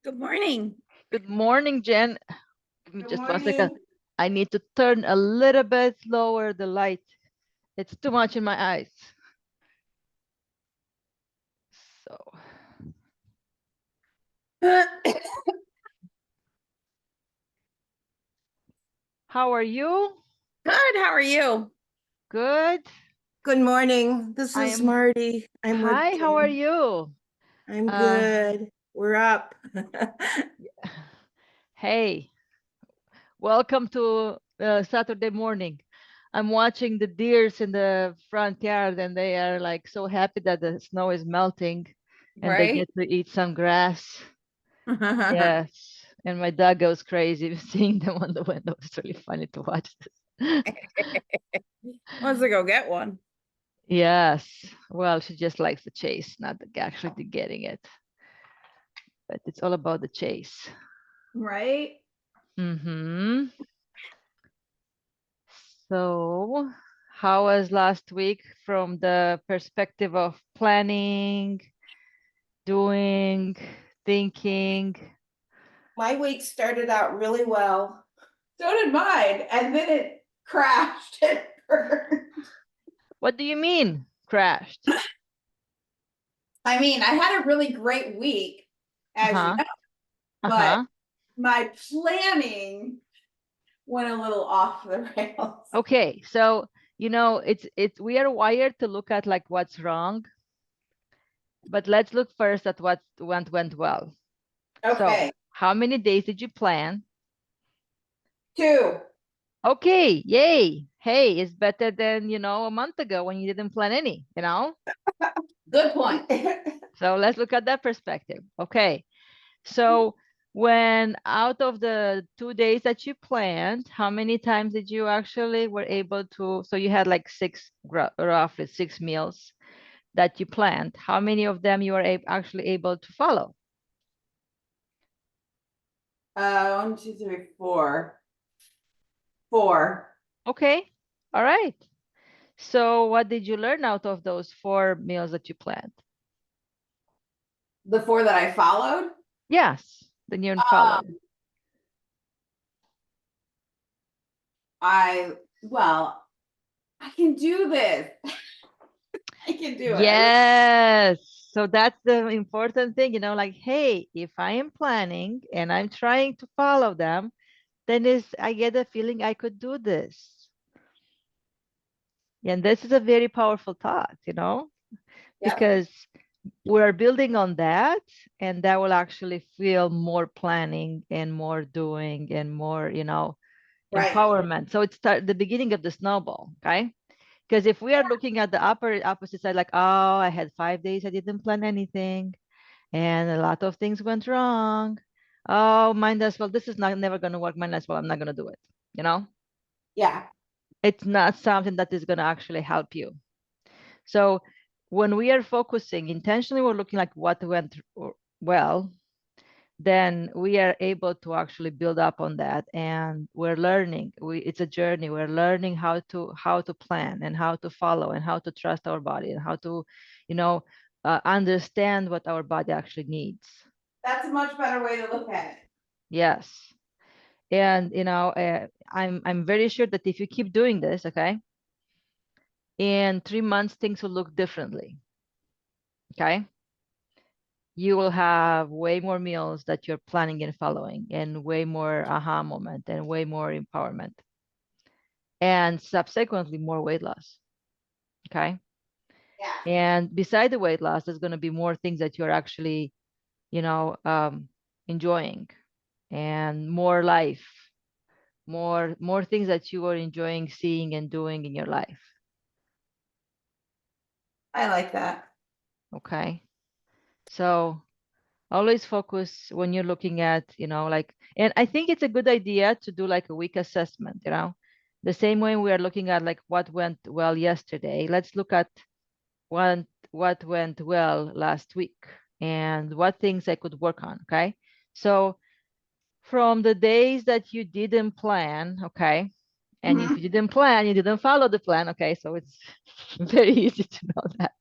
Good morning. Good morning, Jen. Give me Good just 1 second. morning. I need to turn a little bit lower the light. It's too much in my eyes. So, Good. how are you? How are you? Good. Good morning. This I is am. Marty. I'm with Hi, how are Jen. you? I'm Uh, good. We're up. hey, welcome to Saturday morning. I'm watching the deers in the front yard, and they are like so happy that the snow is melting and they Right? get to eat some grass. Yes, and my dog goes crazy seeing them on the window. It's really funny to watch this. Wants to go get one. Yes, well, she just likes the chase, not actually the getting it. But it's all about the chase. Right? Mm-hmm. So, how was last week from the perspective of planning, doing, thinking? My week started out really well. So did mine. And then it crashed and burned. What do you mean crashed? I mean, I had a really great week, as you Uh-huh. know, but Uh-huh. my planning went a little off the rails. Okay, so it's we are wired to look at like what's wrong, but let's look first at what went well. So, Okay. how many days did you plan? 2. Okay, yay. Hey, it's better than, a month ago when you didn't plan any. Good point. So let's look at that perspective. Okay. So when out of the 2 days that you planned, how many times did you actually were able to, so you had like roughly 6 meals that you planned. How many of them you were actually able to follow? 1, 2, 3, 4. 4. Okay. All right. So what did you learn out of those 4 meals that you planned? The 4 that I followed. Yes, the new and Um, followed. well, I can do this. I can do it. Yes. So that's the important thing, like, hey, if I am planning and I'm trying to follow them, then I get a feeling I could do this. And this is a very powerful thought, Yep. because we're building on that, and that will actually feel more planning and more doing and more, Right. empowerment. So it's the beginning of the snowball, okay? Because if we are looking at the opposite side, like, oh, I had 5 days, I didn't plan anything, and a lot of things went wrong. Oh, might as well. This is not never going to work. Might as well. I'm not going to do it. You know, Yeah. it's not something that is going to actually help you. So when we are focusing intentionally, we're looking like what went well. Then we are able to actually build up on that, and we're learning. It's a journey. We're learning how to plan and how to follow and how to trust our body and how to, you know, understand what our body actually needs. That's a much better way to look at it. Yes. And I'm very sure that if you keep doing this, okay, in 3 months things will look differently. Okay. You will have way more meals that you're planning and following, and way more aha moment and way more empowerment, and subsequently more weight loss. Okay. Yeah. And beside the weight loss, there's going to be more things that you're actually, enjoying, and more life, more things that you are enjoying seeing and doing in your life. I like that. Okay. So always focus when you're looking at, like, and I think it's a good idea to do like a week assessment. The same way we are looking at like what went well yesterday. Let's look at what went well last week and what things I could work on. Okay. So from the days that you didn't plan, okay, and if Mhm. you didn't plan, you didn't follow the plan, okay, so it's very easy to know that.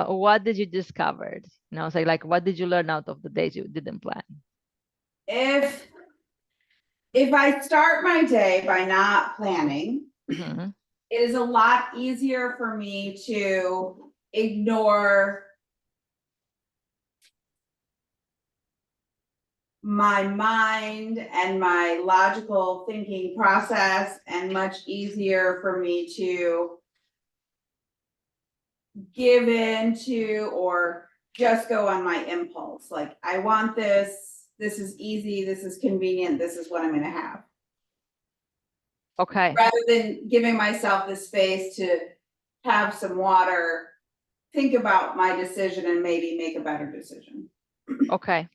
What did you discover? You know, say like, what did you learn out of the days you didn't plan? If I start my day by not planning, Mhm. it is a lot easier for me to ignore my mind and my logical thinking process, and much easier for me to give in to or just go on my impulse. Like, I want this, this is easy, this is convenient, this is what I'm gonna have. Okay. Rather than giving myself the space to have some water, think about my decision and maybe make a better decision. Okay.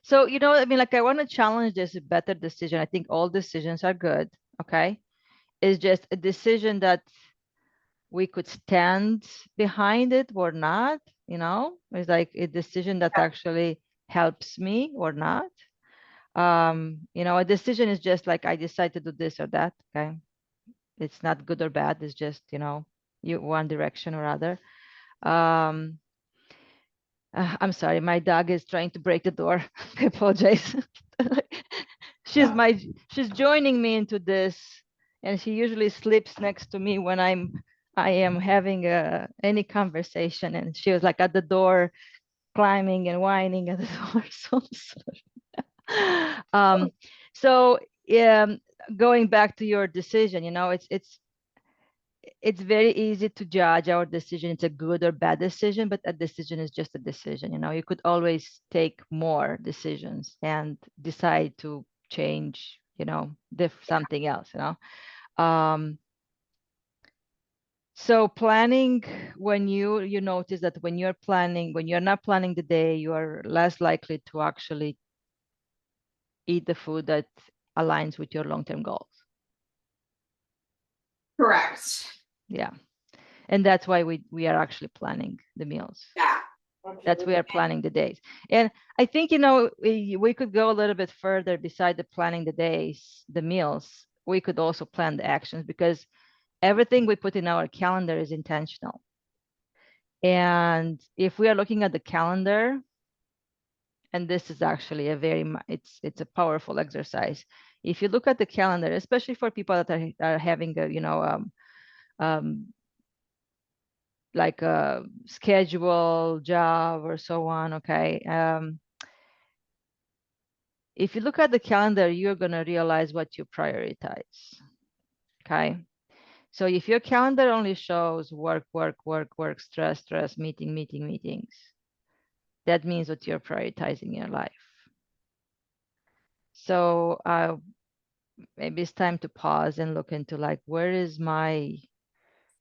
So, you know, I mean, like, I want to challenge this a better decision. I think all decisions are good. Okay. It's just a decision that we could stand behind it or not, you know, it's like a decision that actually helps me or not. You know, a decision is just like, I decide to do this or that. Okay. It's not good or bad. It's just, you know, you one direction or other. Um, I'm sorry, my dog is trying to break the door. I apologize. she's my she's joining me into this, and she usually sleeps next to me when I am having any conversation, and she was like at the door, climbing and whining at the door. So I'm sorry. So going back to your decision, you know, it's very easy to judge our decision. It's a good or bad decision, but a decision is just a decision. You know, you could always take more decisions and decide to change, you know, something else, you know. So planning, when you notice that when you're planning, when you're not planning the day, you are less likely to actually eat the food that aligns with your long-term goals. Correct. Yeah. And that's why we are actually planning the meals. Yeah. That's we are planning the days. And I think, you know, we could go a little bit further beside the planning the days, the meals. We could also plan the actions, because everything we put in our calendar is intentional. And if we are looking at the calendar, and this is actually a it's a powerful exercise. If you look at the calendar, especially for people that are having a, you know, like a schedule job or so on, okay. If you look at the calendar, you're going to realize what you prioritize. Okay. So if your calendar only shows work, work, work, work, stress, stress, meetings, that means what you're prioritizing in your life. So maybe it's time to pause and look into, like, where is my,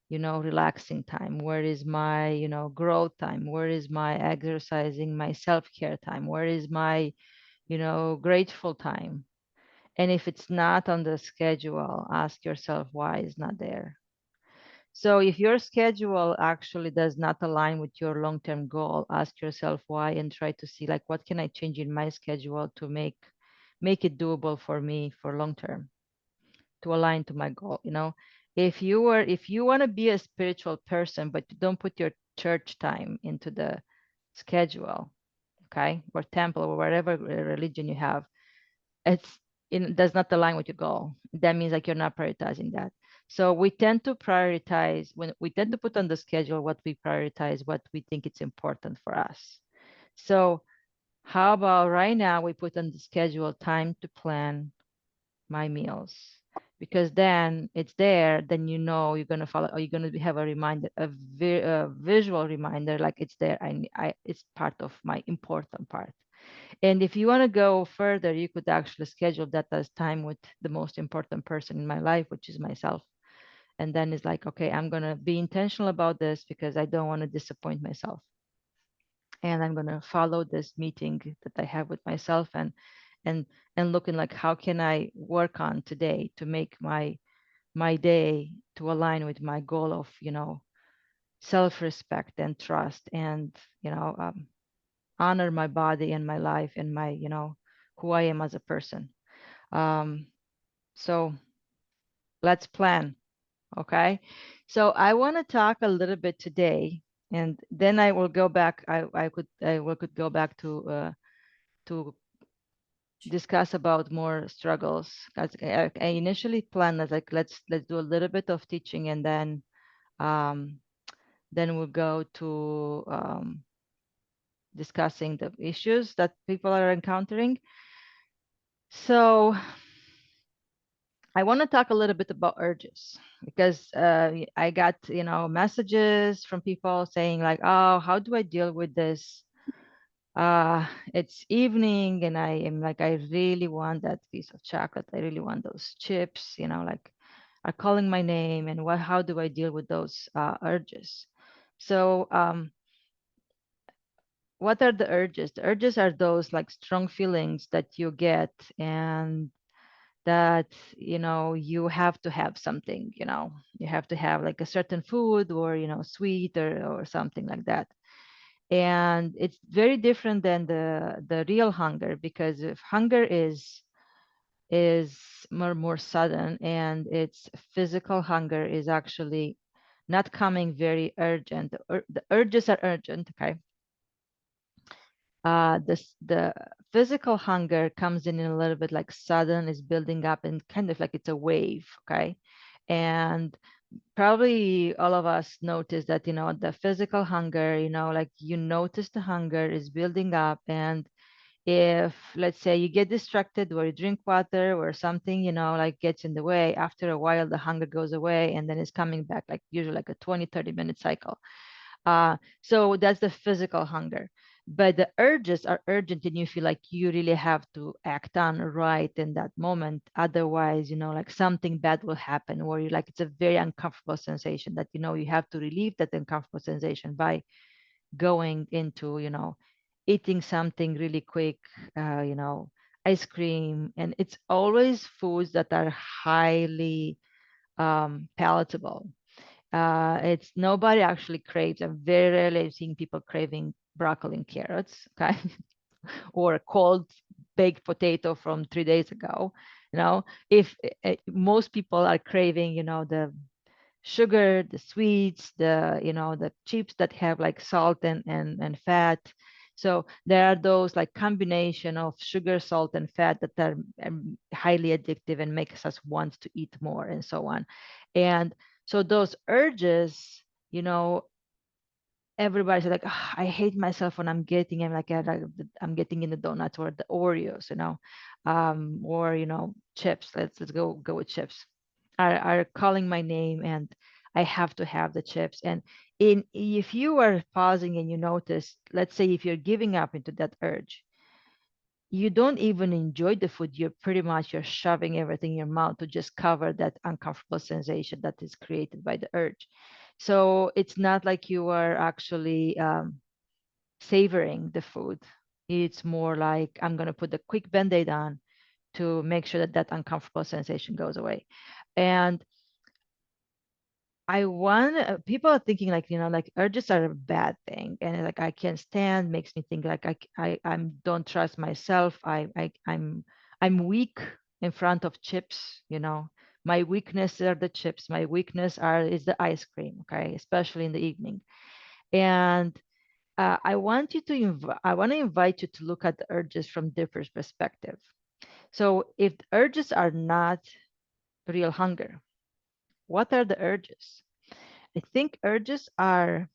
you know, relaxing time? Where is my, you know, growth time? Where is my exercising, my self-care time? Where is my, you know, grateful time? And if it's not on the schedule, ask yourself why it's not there. So if your schedule actually does not align with your long-term goal, ask yourself why, and try to see, like, what can I change in my schedule to make it doable for me for long-term, to align to my goal. You know, if you want to be a spiritual person, but you don't put your church time into the schedule, okay, or temple or whatever religion you have, it does not align with your goal. That means like you're not prioritizing that. So we tend to prioritize, when we tend to put on the schedule what we prioritize, what we think it's important for us. So how about right now we put on the schedule time to plan my meals, because then it's there, then you know you're going to follow, or you're going to have a reminder, a visual reminder, like it's there. It's part of my important part. And if you want to go further, you could actually schedule that as time with the most important person in my life, which is myself. And then it's like, okay, I'm going to be intentional about this because I don't want to disappoint myself. And I'm going to follow this meeting that I have with myself, and looking like, how can I work on today to make my day to align with my goal of, you know, self-respect and trust, and, you know, honor my body and my life and my, you know, who I am as a person. So let's plan. Okay. So I want to talk a little bit today and then I will go back. Could go back to discuss about more struggles. 'Cause I initially planned as like let's do a little bit of teaching, and um, then we'll go to discussing the issues that people are encountering. So I want to talk a little bit about urges, because I got messages from people saying like, oh, how do I deal with this? It's evening and I am like, I really want that piece of chocolate. I really want those chips, like are calling my name, and how do I deal with those urges? So what are the urges? The urges are those like strong feelings that you get, and that you have to have something, you have to have like a certain food, or sweet, or something like that. And it's very different than the real hunger, because if hunger is more sudden, and its physical hunger is actually not coming very urgent, or the urges are urgent, okay. The physical hunger comes in a little bit like sudden, is building up, and kind of like it's a wave, okay. And probably all of us notice that the physical hunger, like you notice the hunger is building up, and if let's say you get distracted, or you drink water or something, like gets in the way, after a while the hunger goes away, and then it's coming back, like usually like a 20-30 minute cycle. So that's the physical hunger. But the urges are urgent, and you feel like you really have to act on right in that moment. Otherwise, like something bad will happen, or you like it's a very uncomfortable sensation that you have to relieve that uncomfortable sensation by going into, eating something really quick, ice cream. And it's always foods that are highly palatable. It's nobody actually craves. I'm very rarely seeing people craving broccoli and carrots, okay, or a cold baked potato from 3 days ago. If most people are craving, the sugar, the sweets, the chips that have like salt and fat. So there are those like combination of sugar, salt, and fat that are highly addictive and makes us want to eat more, and so on. And so those urges, everybody's like, "Ah, I hate myself when I'm getting, I'm getting in the donuts or the Oreos, or chips. Let's go with chips. Are calling my name, and I have to have the chips. And if you are pausing and you notice, let's say if you're giving up into that urge, you don't even enjoy the food. You're shoving everything in your mouth to just cover that uncomfortable sensation that is created by the urge. So it's not like you are actually savoring the food. It's more like, I'm going to put a quick band-aid on to make sure that uncomfortable sensation goes away. And I want people are thinking like, like urges are a bad thing, and like I can't stand, makes me think like I'm don't trust myself. I'm weak in front of chips. My weakness are the chips. My weakness is the ice cream. Okay, especially in the evening. And I want I want to invite you to look at the urges from different perspective. So if the urges are not real hunger, what are the urges? I think urges are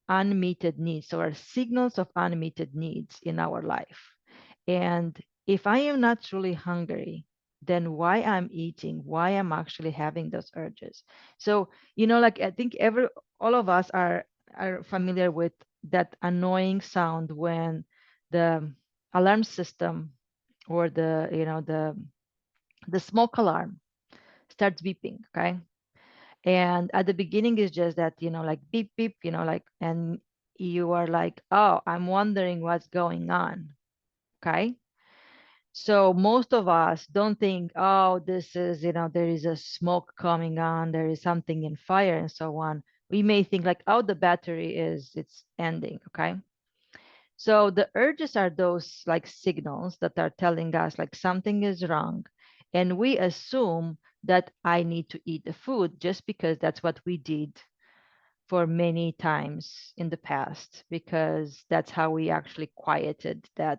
unmeted needs, or signals of unmeted needs in our life. And if I am not truly hungry, then why I'm eating, why I'm actually having those urges. So, like I think all of us are familiar with that annoying sound when the alarm system, or the smoke alarm starts beeping, okay? And at the beginning is just that, like beep beep, like, and you are like, oh, I'm wondering what's going on, okay? So most of us don't think, oh, this is, there is a smoke coming on, there is something in fire, and so on. We may think like, oh, the battery it's ending, okay? So the urges are those like signals that are telling us like something is wrong. And we assume that I need to eat the food just because that's what we did for many times in the past, because that's how we actually quieted that,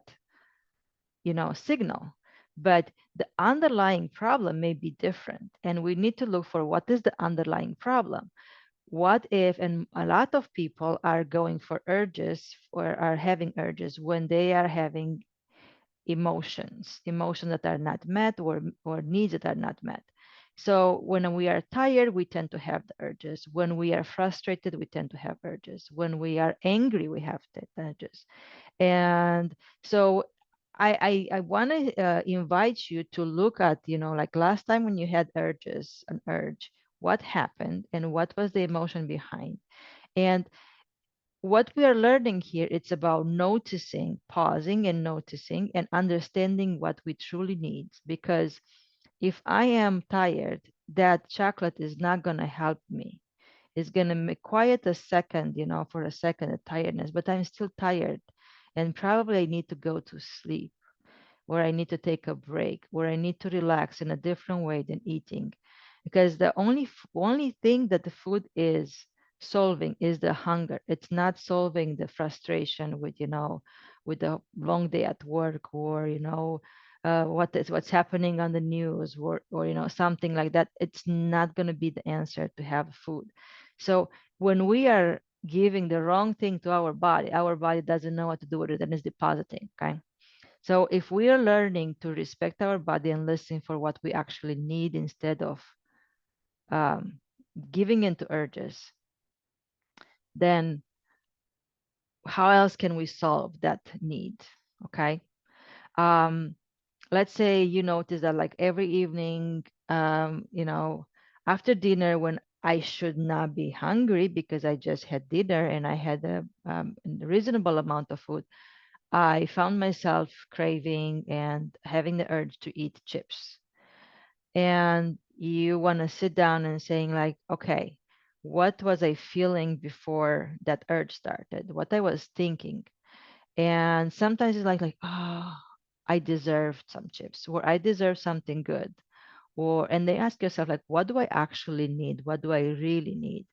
signal. But the underlying problem may be different, and we need to look for what is the underlying problem. What if, and a lot of people are going for urges or are having urges when they are having emotions that are not met, or needs that are not met. So when we are tired, we tend to have the urges. When we are frustrated, we tend to have urges. When we are angry, we have the urges. And so I want to invite you to look at, like last time when you had an urge, what happened and what was the emotion behind. And what we are learning here, it's about noticing, pausing and noticing and understanding what we truly need. Because if I am tired, that chocolate is not going to help me. It's going to make quiet a second, for a second of tiredness, but I'm still tired. And probably I need to go to sleep, where I need to take a break, where I need to relax in a different way than eating. Because the only thing that the food is solving is the hunger. It's not solving the frustration with the long day at work, or what's happening on the news, or something like that. It's not going to be the answer to have food. So when we are giving the wrong thing to our body doesn't know what to do with it, and it's depositing. Okay. So if we are learning to respect our body and listen for what we actually need instead of um, giving into urges, then how else can we solve that need? Okay. Um, let's say you notice that like every evening, after dinner, when I should not be hungry because I just had dinner and I had a reasonable amount of food, I found myself craving and having the urge to eat chips. And you want to sit down and saying like, okay, what was I feeling before that urge started? What I was thinking. And sometimes it's like, oh, I deserved some chips, or I deserve something good. And they ask yourself like, what do I actually need? What do I really need?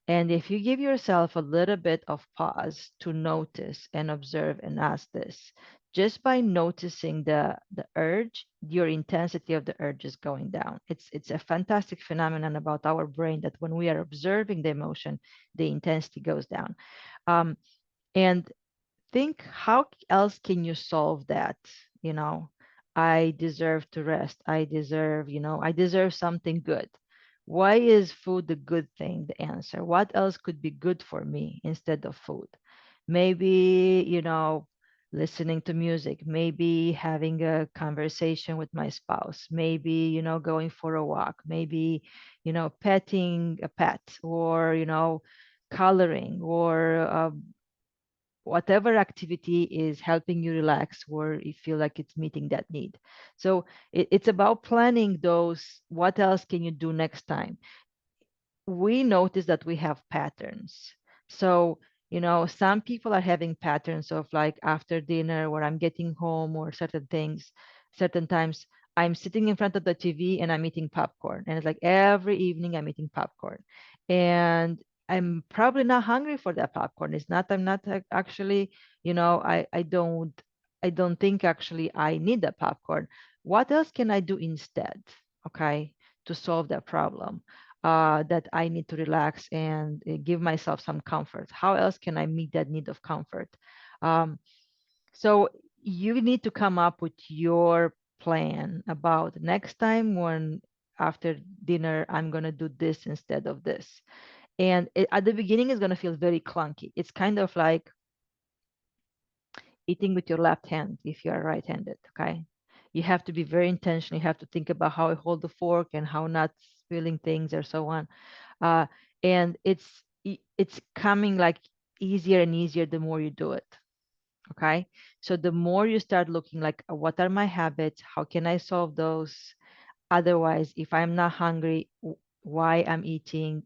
And if you give yourself a little bit of pause to notice and observe and ask this, just by noticing the urge, your intensity of the urge is going down. It's a fantastic phenomenon about our brain that when we are observing the emotion, the intensity goes down. And think, how else can you solve that? You know, I deserve to rest. I deserve something good. Why is food the good thing, the answer? What else could be good for me instead of food? Maybe, listening to music, maybe having a conversation with my spouse, maybe, going for a walk, maybe, petting a pet, or, coloring, or whatever activity is helping you relax, or you feel like it's meeting that need. So it's about planning those. What else can you do next time? We notice that we have patterns. So, some people are having patterns of like after dinner, where I'm getting home, or certain things, certain times I'm sitting in front of the TV and I'm eating popcorn. And it's like every evening I'm eating popcorn. And I'm probably not hungry for that popcorn. I'm not actually, I don't think actually I need that popcorn. What else can I do instead? Okay, to solve that problem, that I need to relax and give myself some comfort. How else can I meet that need of comfort? Um, so you need to come up with your plan about next time when after dinner I'm going to do this instead of this. And at the beginning, it's going to feel very clunky. It's kind of like eating with your left hand if you are right-handed. Okay. You have to be very intentional. You have to think about how I hold the fork and how not spilling things or so on. uh, and it's coming like easier and easier the more you do it. Okay. So the more you start looking like, what are my habits, how can I solve those? Otherwise, if I'm not hungry, why I'm eating?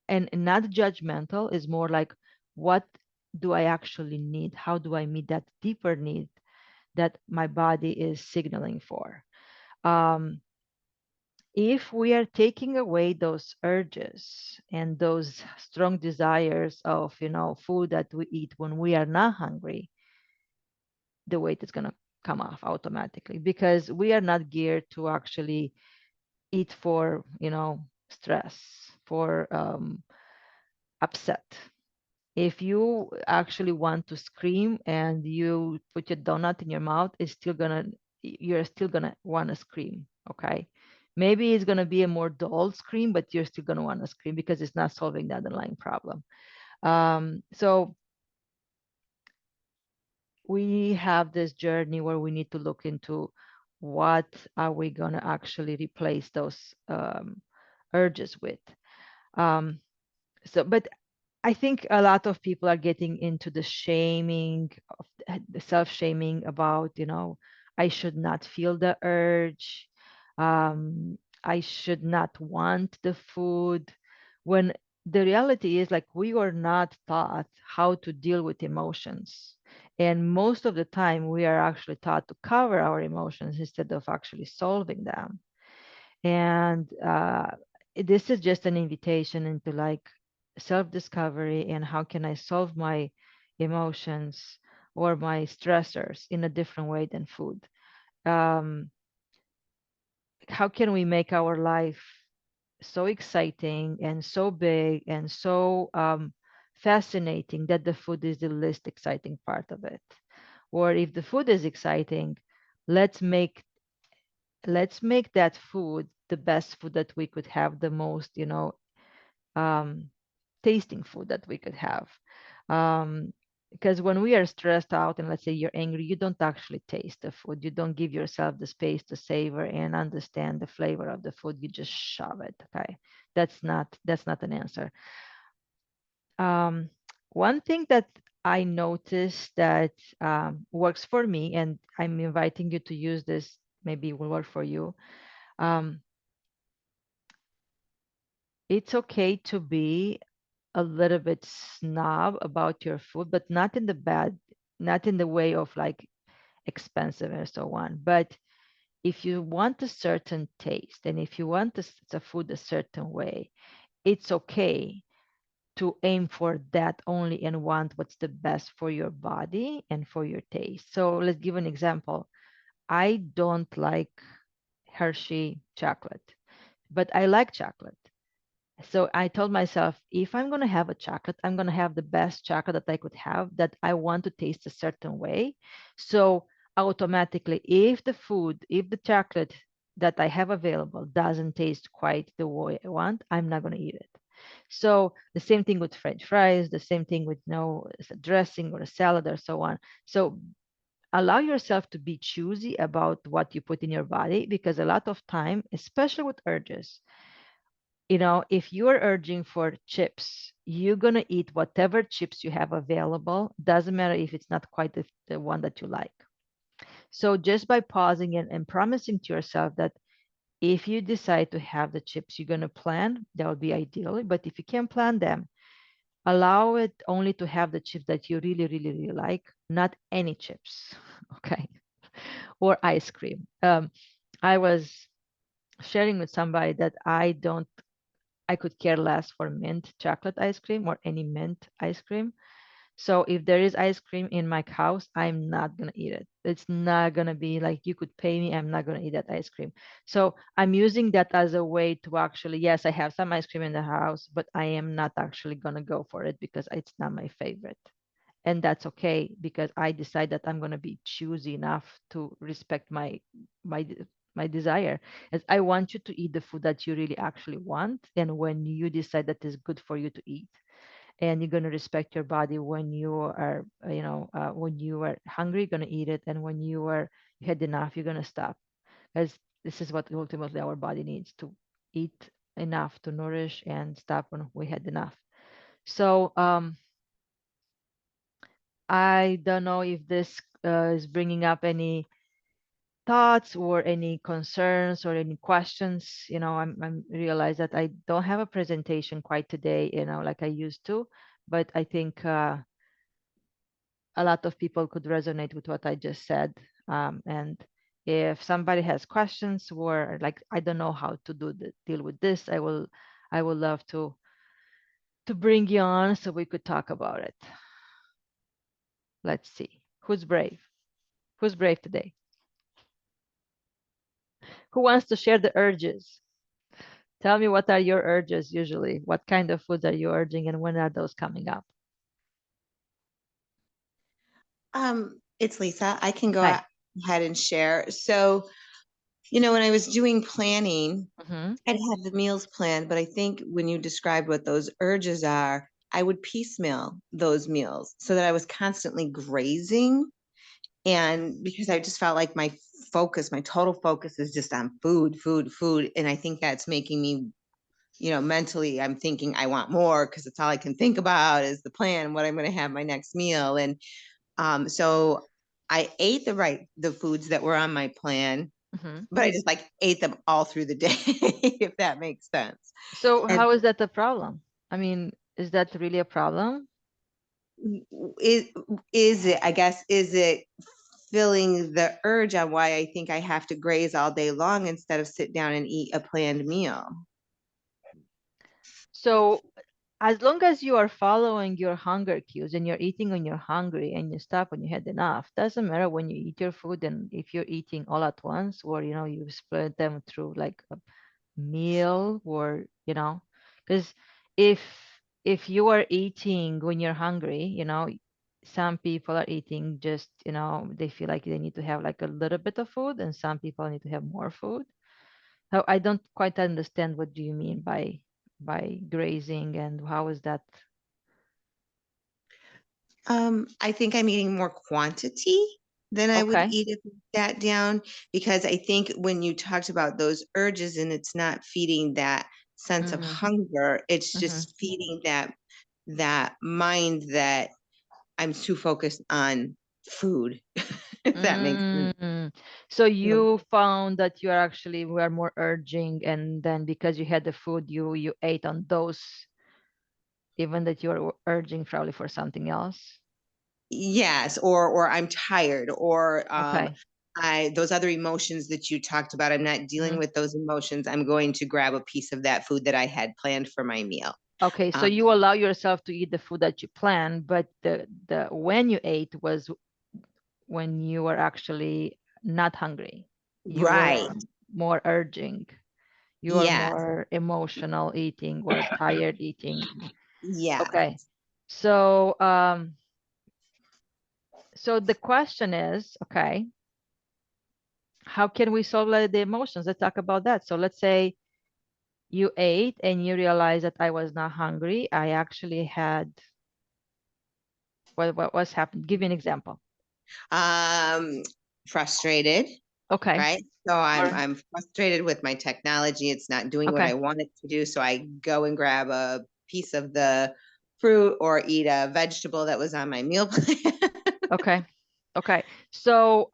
And not judgmental, is more like, what do I actually need? How do I meet that deeper need that my body is signaling for? um, if we are taking away those urges and those strong desires of, food that we eat when we are not hungry, the weight is going to come off automatically, because we are not geared to actually eat for, stress, for upset. If you actually want to scream and you put your donut in your mouth, you're still gonna want to scream. Okay. Maybe it's gonna be a more dull scream, but you're still gonna want to scream because it's not solving the underlying problem. So we have this journey where we need to look into what are we gonna actually replace those urges with. Um, but I think a lot of people are getting into the shaming, of the self-shaming about, I should not feel the urge. I should not want the food. When the reality is, like, we are not taught how to deal with emotions. And most of the time we are actually taught to cover our emotions instead of actually solving them. And this is just an invitation into, like, self-discovery and how can I solve my emotions or my stressors in a different way than food. Um, how can we make our life so exciting and so big and so fascinating that the food is the least exciting part of it? Or if the food is exciting, let's make let's make that food the best food that we could have, the most, um, tasting food that we could have. Um, because when we are stressed out and let's say you're angry, you don't actually taste the food. You don't give yourself the space to savor and understand the flavor of the food. You just shove it. Okay. That's not an answer. Um, one thing that I noticed that works for me, and I'm inviting you to use this, maybe it will work for you. Um, it's okay to be a little bit snob about your food, but not in the way of like expensive and so on. But if you want a certain taste and if you want the food a certain way, it's okay to aim for that only and want what's the best for your body and for your taste. So let's give an example. I don't like Hershey chocolate, but I like chocolate. So I told myself, if I'm going to have a chocolate, I'm going to have the best chocolate that I could have, that I want to taste a certain way. So automatically, if the chocolate that I have available doesn't taste quite the way I want, I'm not going to eat it. So the same thing with French fries, the same thing with dressing or a salad or so on. So allow yourself to be choosy about what you put in your body, because a lot of time, especially with urges, if you are urging for chips, you're going to eat whatever chips you have available. Doesn't matter if it's not quite the one that you like. So just by pausing and promising to yourself that if you decide to have the chips you're going to plan, that would be ideal. But if you can't plan them, allow it only to have the chips that you really, really, really like, not any chips. Okay. Or ice cream. I was sharing with somebody that I could care less for mint chocolate ice cream or any mint ice cream. So if there is ice cream in my house, I'm not gonna eat it. It's not gonna be like, you could pay me, I'm not gonna eat that ice cream. So I'm using that as a way to actually, yes, I have some ice cream in the house, but I am not actually gonna go for it because it's not my favorite. And that's okay, because I decide that I'm gonna be choosy enough to respect my my desire. As I want you to eat the food that you really actually want, and when you decide that is good for you to eat, and you're going to respect your body when you are when you are hungry, you're going to eat it, and when you had enough, you're going to stop, because this is what ultimately our body needs, to eat enough to nourish and stop when we had enough. So I don't know if this is bringing up any thoughts or any concerns or any questions. I'm realize that I don't have a presentation quite today, like I used to, but I think a lot of people could resonate with what I just said. And If somebody has questions or like, I don't know how to deal with this, I would love to bring you on so we could talk about it. Let's see. Who's brave? Who's brave today? Who wants to share the urges? Tell me, what are your urges usually? What kind of foods are you urging and when are those coming up? It's Lisa. I can go Hi. ahead and share. So, when I was doing planning, Mhm. I'd have the meals planned, but I think when you described what those urges are, I would piecemeal those meals so that I was constantly grazing. And because I just felt like my total focus is just on food, food, food. And I think that's making me, mentally, I'm thinking I want more because it's all I can think about is the plan, what I'm going to have my next meal. And so I ate the foods that were on my plan, Mhm. but I just like ate them all through the day, if that makes sense. So And how is that a problem? I mean, is that really a problem? is is it, I guess, is it filling the urge on why I think I have to graze all day long instead of sit down and eat a planned meal? So as long as you are following your hunger cues and you're eating when you're hungry and you stop when you had enough, doesn't matter when you eat your food and if you're eating all at once or you split them through like a meal or because if you are eating when you're hungry, some people are eating just they feel like they need to have like a little bit of food and some people need to have more food. So I don't quite understand what do you mean by grazing and how is that? I think I'm eating more quantity than I would Okay. eat if I sat down, because I think when you talked about those urges and it's not feeding that sense of Mm-hmm. hunger, it's Mm-hmm. just feeding that mind that I'm too focused on food, if that makes sense. Mm. So you found that you are actually were more urging, and then because you had the food, you ate on those, even that you were urging probably for something else. Yes, or I'm tired, or Okay. I those other emotions that you talked about, I'm not dealing Mhm. with those emotions. I'm going to grab a piece of that food that I had planned for my meal. Okay, so Um, you allow yourself to eat the food that you planned, but the when you ate was when you were actually not hungry. You right. were more urging. You are Yes. more emotional eating or tired eating. Yes. Okay. So so the question is, okay, how can we solve like, the emotions? Let's talk about that. So let's say you ate and you realize that I was not hungry. I actually had what was happened? Give me an example. Um, Frustrated, Okay. right? So I'm Or I'm frustrated with my technology. It's not doing what okay. I want it to do. So I go and grab a piece of the fruit or eat a vegetable that was on my meal plan. Okay. Okay. So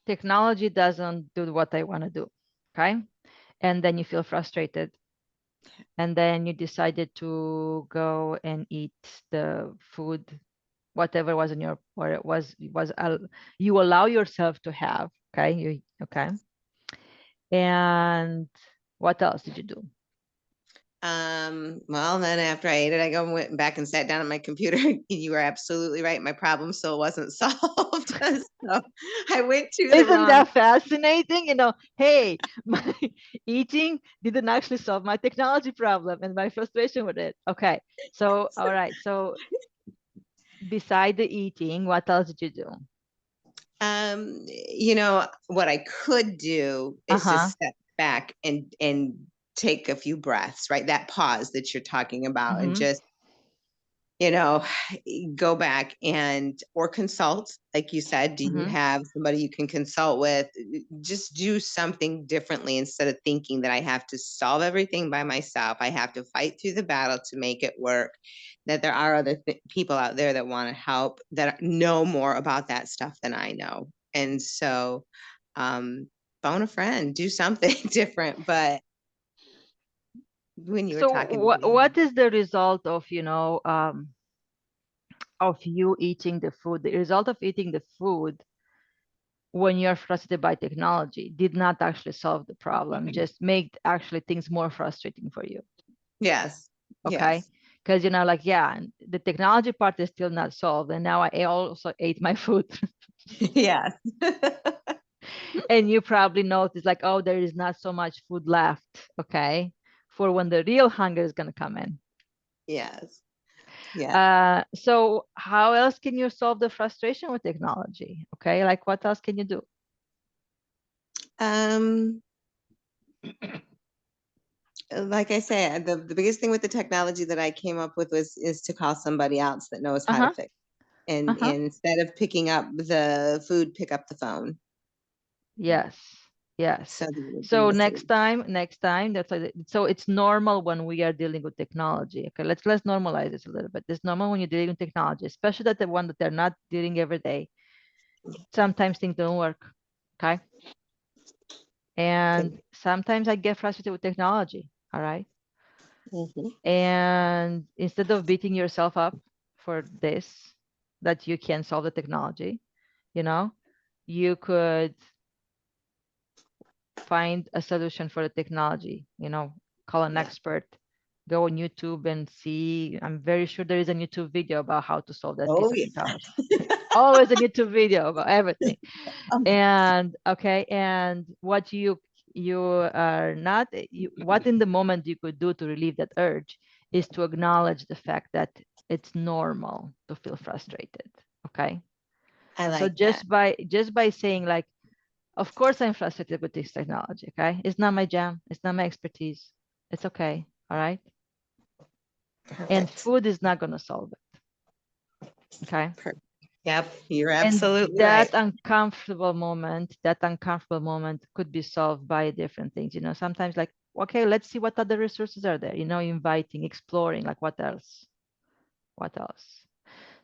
technology doesn't do what I want to do. Okay. And then you feel frustrated. And then you decided to go and eat the food, whatever was in your, or it was you allow yourself to have. Okay. Okay. And what else did you do? Well, then after I ate it, I went back and sat down at my computer. You were absolutely right. My problem still wasn't solved. So I went to the Isn't wrong. that fascinating? Hey, my eating didn't actually solve my technology problem and my frustration with it. Okay. So, all right. So, beside the eating, what else did you do? What I could do is Uh-huh. just step back and take a few breaths, right? That pause that you're talking about, and Mm-hmm. just you know, go back or consult, like you said. Do you Mm-hmm. have somebody you can consult with? Just do something differently instead of thinking that I have to solve everything by myself. I have to fight through the battle to make it work. That there are other people out there that want to help, that know more about that stuff than I know. And so, phone a friend, do something different. But when you were So, talking what is the result of you eating the food? The result of eating the food when you're frustrated by technology did not actually solve the problem, just make actually things more frustrating for you. Yes. Okay. Yes. Because, you know, like, yeah, and the technology part is still not solved. And now I also ate my food. Yes. And you probably notice like, oh, there is not so much food left. Okay. For when the real hunger is going to come in. Yes. Yeah. So how else can you solve the frustration with technology? Okay. Like what else can you do? Like I said, the biggest thing with the technology that I came up with is to call somebody else that knows how to fix. And instead of picking up the food, pick up the phone. Yes. Yes. So, that would be So the next solution. time, that's like, so it's normal when we are dealing with technology. Okay, let's normalize this a little bit. It's normal when you're dealing with technology, especially that the one that they're not dealing every day. Sometimes things don't work. Okay. And sometimes I get frustrated with technology. All right. Mhm. And instead of beating yourself up for this, that you can solve the technology, you know, you could find a solution for the technology, you know, call an Yeah. expert, go on YouTube and see. I'm very sure there is a YouTube video about how to solve that piece Oh, of yeah. technology. Always a YouTube video about everything. Um, And okay, and what you are not, what in the moment you could do to relieve that urge is to acknowledge the fact that it's normal to feel frustrated. Okay. I So like that. just by saying like, of course I'm frustrated with this technology. Okay. It's not my jam. It's not my expertise. It's okay. All right. And Perfect. food is not going to solve it. Okay. Yep, you're And absolutely that right. uncomfortable moment could be solved by different things. You know, sometimes like, okay, let's see what other resources are there, you know, inviting, exploring, like what else? What else?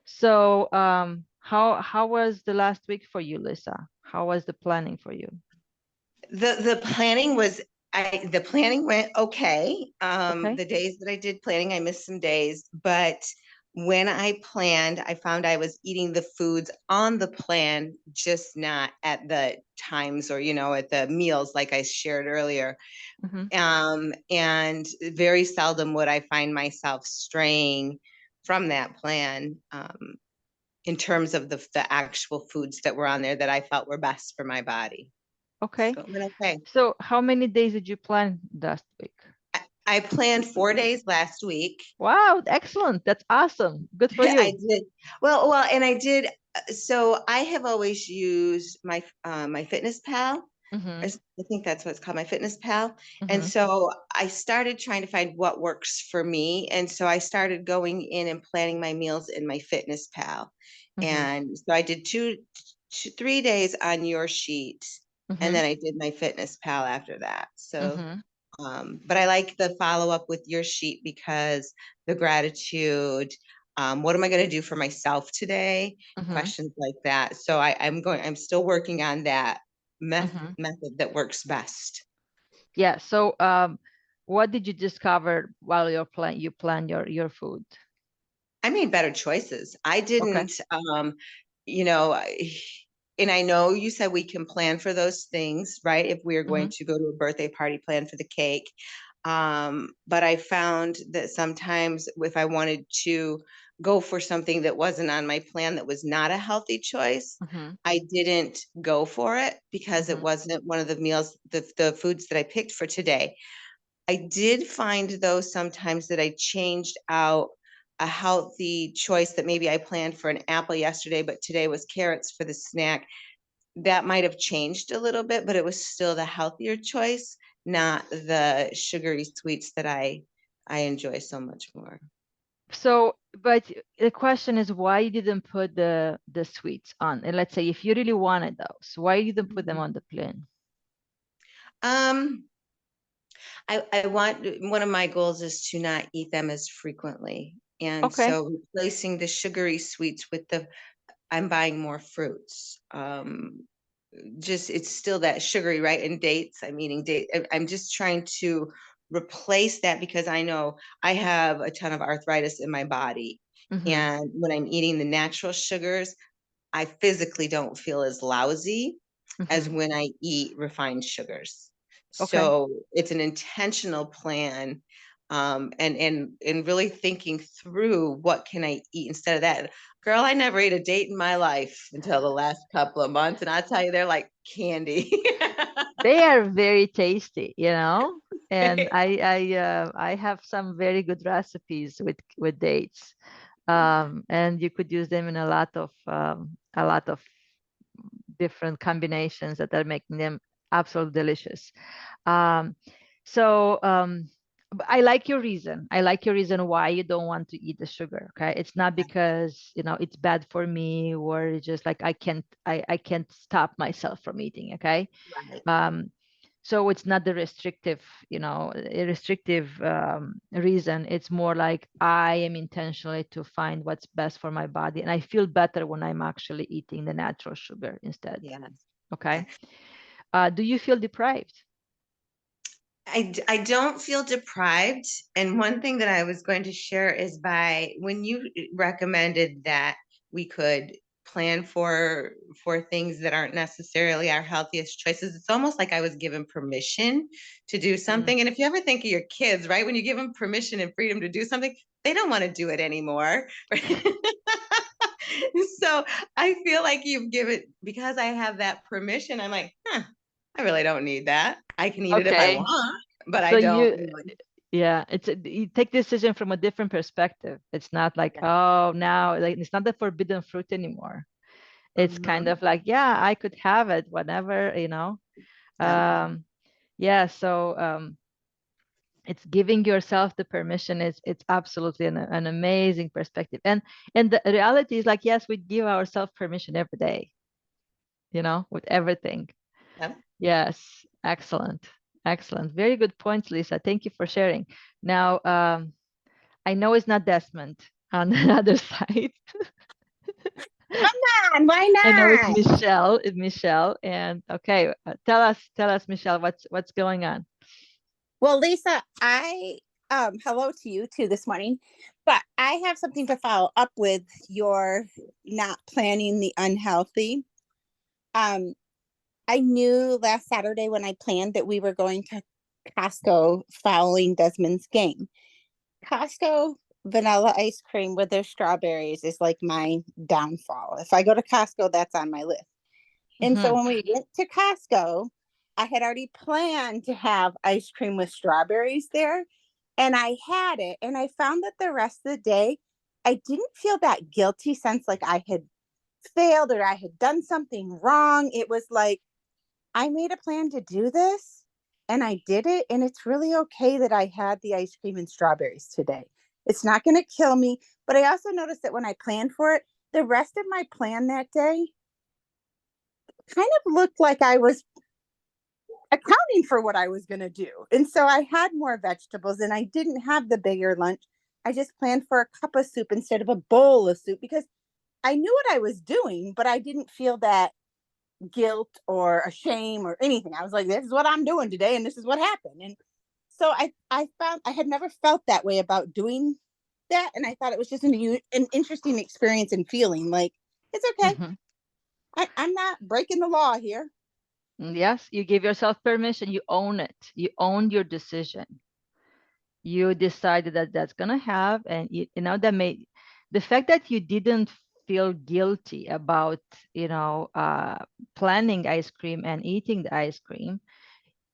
So how was the last week for you, Lisa? How was the planning for you? The planning was the planning went okay. Okay. The days that I did planning, I missed some days, but when I planned, I found I was eating the foods on the plan, just not at the times or, you know, at the meals like I shared earlier. And very seldom would I find myself straying from that plan, in terms of the actual foods that were on there that I felt were best for my body. Okay. So it went okay. So how many days did you plan last week? I planned 4 days last week. Wow, excellent. That's awesome. Good for I you. did well, and I did. So I have always used my my Fitness Pal. Mm-hmm. I think that's what it's called, my Fitness Pal. And Mm-hmm. so I started trying to find what works for me. And so I started going in and planning my meals in my Fitness Pal. And so I did 3 days on your sheet, and then I did my Fitness Pal after that. So but I like the follow up with your sheet because the gratitude, what am I going to do for myself today? Questions like that. So I'm still working on that method that works best. Yeah. So what did you discover while you plan your food? I made better choices. I Okay. didn't, you know, and I know you said we can plan for those things, right? If we are going to go to a birthday party, plan for the cake. But I found that sometimes if I wanted to go for something that wasn't on my plan, that was not a healthy choice, I didn't go for it because it wasn't one of the meals, the foods that I picked for today. I did find though sometimes that I changed out a healthy choice that maybe I planned for an apple yesterday, but today was carrots for the snack. That might have changed a little bit, but it was still the healthier choice, not the sugary sweets that I enjoy so much more. So, but the question is why you didn't put the sweets on? And let's say if you really wanted those, why you didn't put them on the plan? I want, one of my goals is to not eat them as frequently. And Okay. so replacing the sugary sweets with I'm buying more fruits. Just it's still that sugary, right? And dates. I'm eating date. I'm just trying to replace that because I know I have a ton of arthritis in my body. And when I'm eating the natural sugars, I physically don't feel as lousy. as Mhm. when I eat refined sugars. Okay. So it's an intentional plan, and really thinking through what can I eat instead of that. Girl, I never ate a date in my life until the last couple of months, and I tell you, they're like candy. They are very tasty, you know, and I have some very good recipes with dates, and you could use them in a lot of different combinations that are making them absolutely delicious. Um, so but I like your reason. I like your reason why you don't want to eat the sugar. Okay, it's not because it's bad for me, or it's just like I can't stop myself from eating. Okay, Right. um, so it's not the restrictive, a restrictive reason. It's more like I am intentionally to find what's best for my body, and I feel better when I'm actually eating the natural sugar instead. Yes. Okay. Do you feel deprived? I don't feel deprived. And one thing that I was going to share is by when you recommended that we could plan for things that aren't necessarily our healthiest choices, it's almost like I was given permission to do something. And if you ever think of your kids, right, when you give them permission and freedom to do something, they don't want to do it anymore. So I feel like you've given, because I have that permission, I'm like, I really don't need that. I can eat it if I Okay. want, but I So don't you, really. yeah, you take decision from a different perspective. It's not like, Yeah. oh, now like it's not the forbidden fruit anymore. It's kind Mhm. of like, yeah, I could have it whenever, Yep. yeah. So it's giving yourself the permission. It's absolutely an amazing perspective. And the reality is like, yes, we give ourselves permission every day, with everything. Yep. Yes, excellent. Excellent. Very good points, Lisa. Thank you for sharing. Now, I know it's not Desmond on the other side. And why I know it's not? Michelle. It's Michelle. And okay, tell us, Michelle, what's going on? Well, Lisa, I hello to you too this morning, but I have something to follow up with your not planning the unhealthy. Um, I knew last Saturday when I planned that we were going to Costco following Desmond's game. Costco vanilla ice cream with their strawberries is like my downfall. If I go to Costco, that's on my list. And so Mhm. when we went to Costco, I had already planned to have ice cream with strawberries there. And I had it. And I found that the rest of the day, I didn't feel that guilty sense like I had failed or I had done something wrong. It was like, I made a plan to do this and I did it. And it's really okay that I had the ice cream and strawberries today. It's not going to kill me. But I also noticed that when I planned for it, the rest of my plan that day kind of looked like I was accounting for what I was going to do. And so I had more vegetables and I didn't have the bigger lunch. I just planned for a cup of soup instead of a bowl of soup because I knew what I was doing, but I didn't feel that guilt or a shame or anything. I was like, this is what I'm doing today and this is what happened. And so I found I had never felt that way about doing that. And I thought it was just an interesting experience and feeling like, it's okay. Mhm. I'm not breaking the law here. Yes, you give yourself permission. You own it. You own your decision. You decided that that's gonna have, and that made the fact that you didn't feel guilty about planning ice cream and eating the ice cream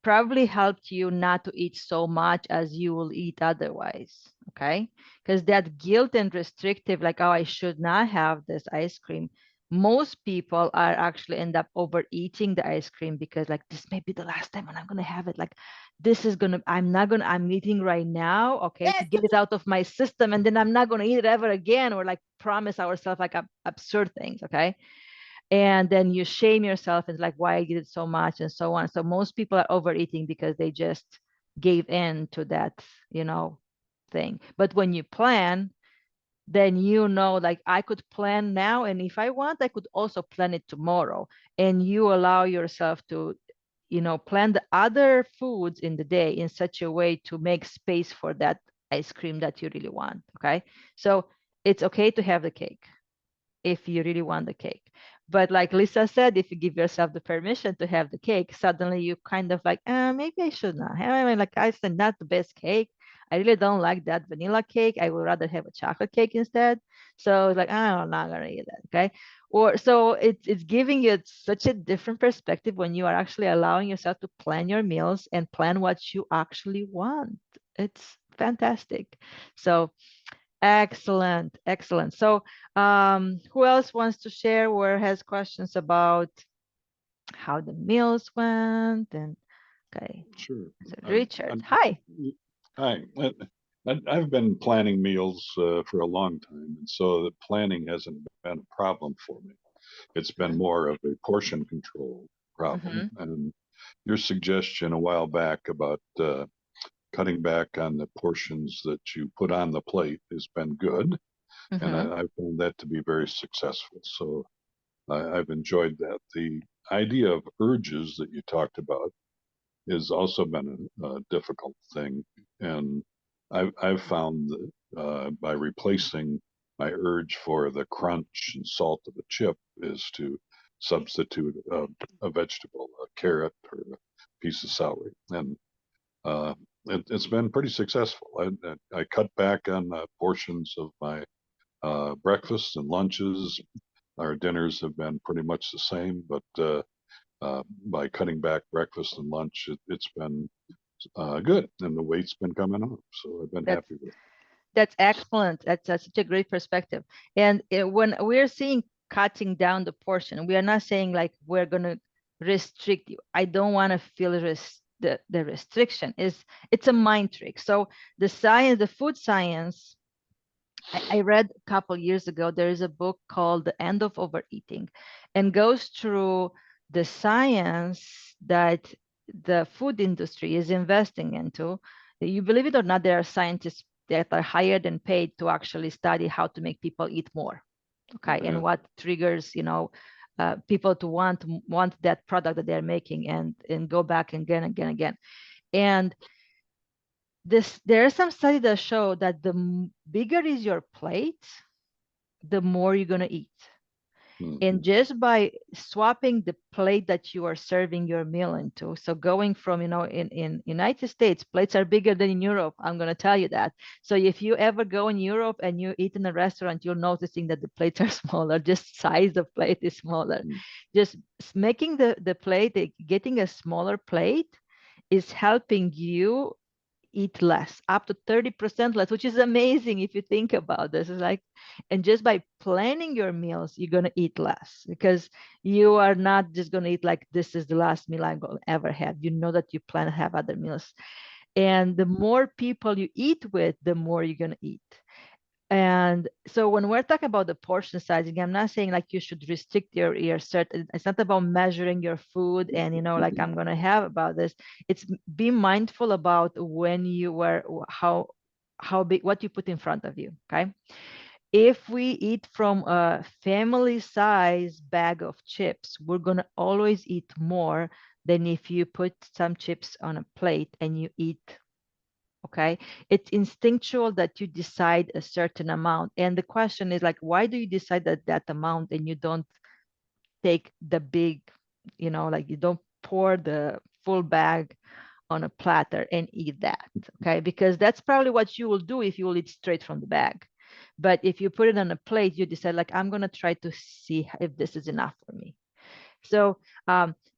probably helped you not to eat so much as you will eat otherwise. Okay, because that guilt and restrictive, like, oh, I should not have this ice cream, most people are actually end up overeating the ice cream because like, this may be the last time when I'm gonna have it. Like, I'm eating right now, okay, to Yes. get it out of my system, and then I'm not gonna eat it ever again, or like promise ourselves like absurd things. Okay, and then you shame yourself and like, why I did it so much and so on. So most people are overeating because they just gave in to that thing. But when you plan, then like, I could plan now, and if I want, I could also plan it tomorrow. And you allow yourself to plan the other foods in the day in such a way to make space for that ice cream that you really want. Okay, so it's okay to have the cake if you really want the cake. But like Lisa said, if you give yourself the permission to have the cake, suddenly you kind of like, maybe I should not have it. Like I said, not the best cake. I really don't like that vanilla cake. I would rather have a chocolate cake instead. So it's like, I'm not gonna eat that. Okay. Or so it's giving you such a different perspective when you are actually allowing yourself to plan your meals and plan what you actually want. It's fantastic. So excellent, excellent. So who else wants to share or has questions about how the meals went? And okay, Sure. so I'm- Richard, I'm- hi. Hi. I've been planning meals for a long time, and so the planning hasn't been a problem for me. It's been more of a portion control problem. And your suggestion a while back about cutting back on the portions that you put on the plate has been good, and I found that to be very successful. So I've enjoyed that. The idea of urges that you talked about has also been a difficult thing, and I've found that by replacing my urge for the crunch and salt of a chip is to substitute a vegetable, a carrot or a piece of celery, and it's been pretty successful. I cut back on portions of my breakfasts and lunches. Our dinners have been pretty much the same, but by cutting back breakfast and lunch, it's been good, and the weight's been coming off. So I've been That's happy with it. that's excellent. That's such a great perspective. And when we're seeing cutting down the portion, we are not saying like we're going to restrict you. I don't want to feel the restriction. It's a mind trick. So the science, the food science, I read a couple years ago, there is a book called The End of Overeating, and goes through the science that the food industry is investing into. You believe it or not, there are scientists that are hired and paid to actually study how to make people eat more. Okay, Yeah. and what triggers, people to want that product that they're making and go back again, again. And there are some studies that show that the bigger is your plate, the more you're going to eat. And just by swapping the plate that you are serving your meal into, so going from, in United States, plates are bigger than in Europe. I'm going to tell you that. So if you ever go in Europe and you eat in a restaurant, you're noticing that the plates are smaller, just size of plate is smaller. Just making the plate, getting a smaller plate is helping you eat less, up to 30% less, which is amazing if you think about this. It's like, and just by planning your meals, you're going to eat less because you are not just going to eat like this is the last meal I'm going to ever have. You know that you plan to have other meals. And the more people you eat with, the more you're going to eat. And so when we're talking about the portion sizing, I'm not saying like you should restrict your certain, it's not about measuring your food and, like I'm going to have about this. It's be mindful about when you were, how big, what you put in front of you. Okay. If we eat from a family size bag of chips, we're going to always eat more than if you put some chips on a plate and you eat. Okay, it's instinctual that you decide a certain amount, and the question is like, why do you decide that amount and you don't take the big, like you don't pour the full bag on a platter and eat that? Okay, because that's probably what you will do if you will eat straight from the bag. But if you put it on a plate, you decide like, I'm going to try to see if this is enough for me. So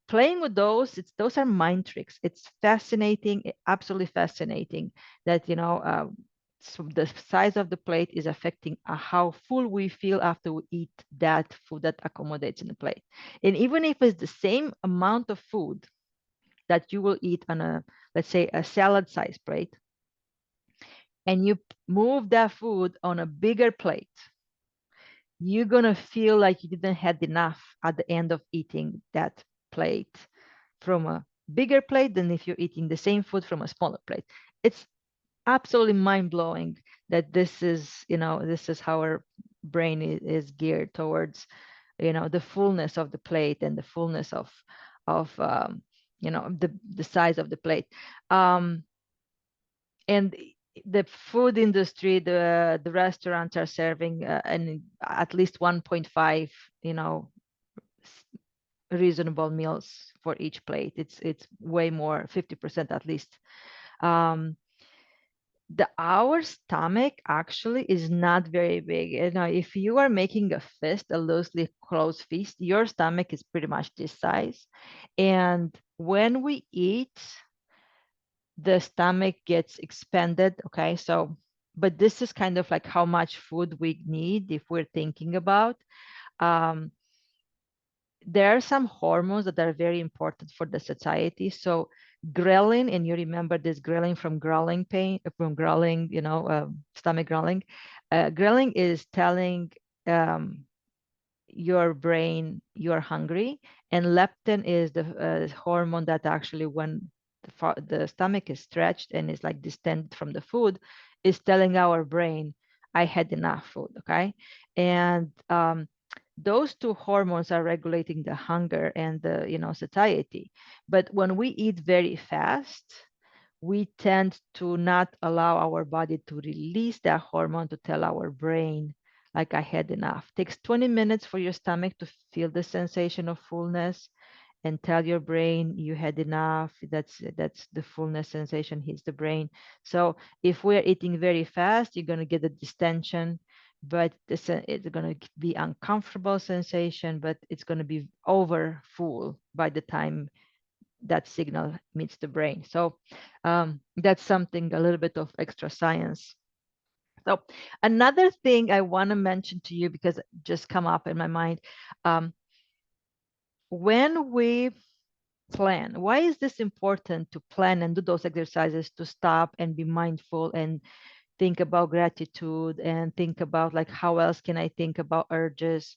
playing with those are mind tricks. It's fascinating, absolutely fascinating that, so the size of the plate is affecting how full we feel after we eat that food that accommodates in the plate. And even if it's the same amount of food that you will eat on a, let's say, a salad size plate, and you move that food on a bigger plate, you're going to feel like you didn't have enough at the end of eating that plate from a bigger plate than if you're eating the same food from a smaller plate. It's absolutely mind-blowing that this is how our brain is geared towards, the fullness of the plate and the fullness of the size of the plate. And the food industry, the restaurants are serving at least 1.5, reasonable meals for each plate. It's way more, 50% at least. Our stomach actually is not very big. You know, if you are making a fist, a loosely closed fist, your stomach is pretty much this size. And when we eat, the stomach gets expanded. Okay, so but this is kind of like how much food we need if we're thinking about. Um, there are some hormones that are very important for the satiety. So ghrelin, and you remember this ghrelin from growling pain, from growling, stomach growling. Ghrelin is telling your brain you're hungry, and leptin is the hormone that actually, when the stomach is stretched and is like distended from the food, is telling our brain, I had enough food. Okay, and those two hormones are regulating the hunger and the satiety. But when we eat very fast, we tend to not allow our body to release that hormone to tell our brain, like, I had enough. Takes 20 minutes for your stomach to feel the sensation of fullness and tell your brain you had enough. That's the fullness sensation hits the brain. So if we're eating very fast, you're going to get a distension, but it's going to be uncomfortable sensation, but it's going to be over full by the time that signal meets the brain. So that's something, a little bit of extra science. So another thing I want to mention to you, because it just come up in my mind, when we plan, why is this important to plan and do those exercises, to stop and be mindful and think about gratitude and think about, like, how else can I think about urges?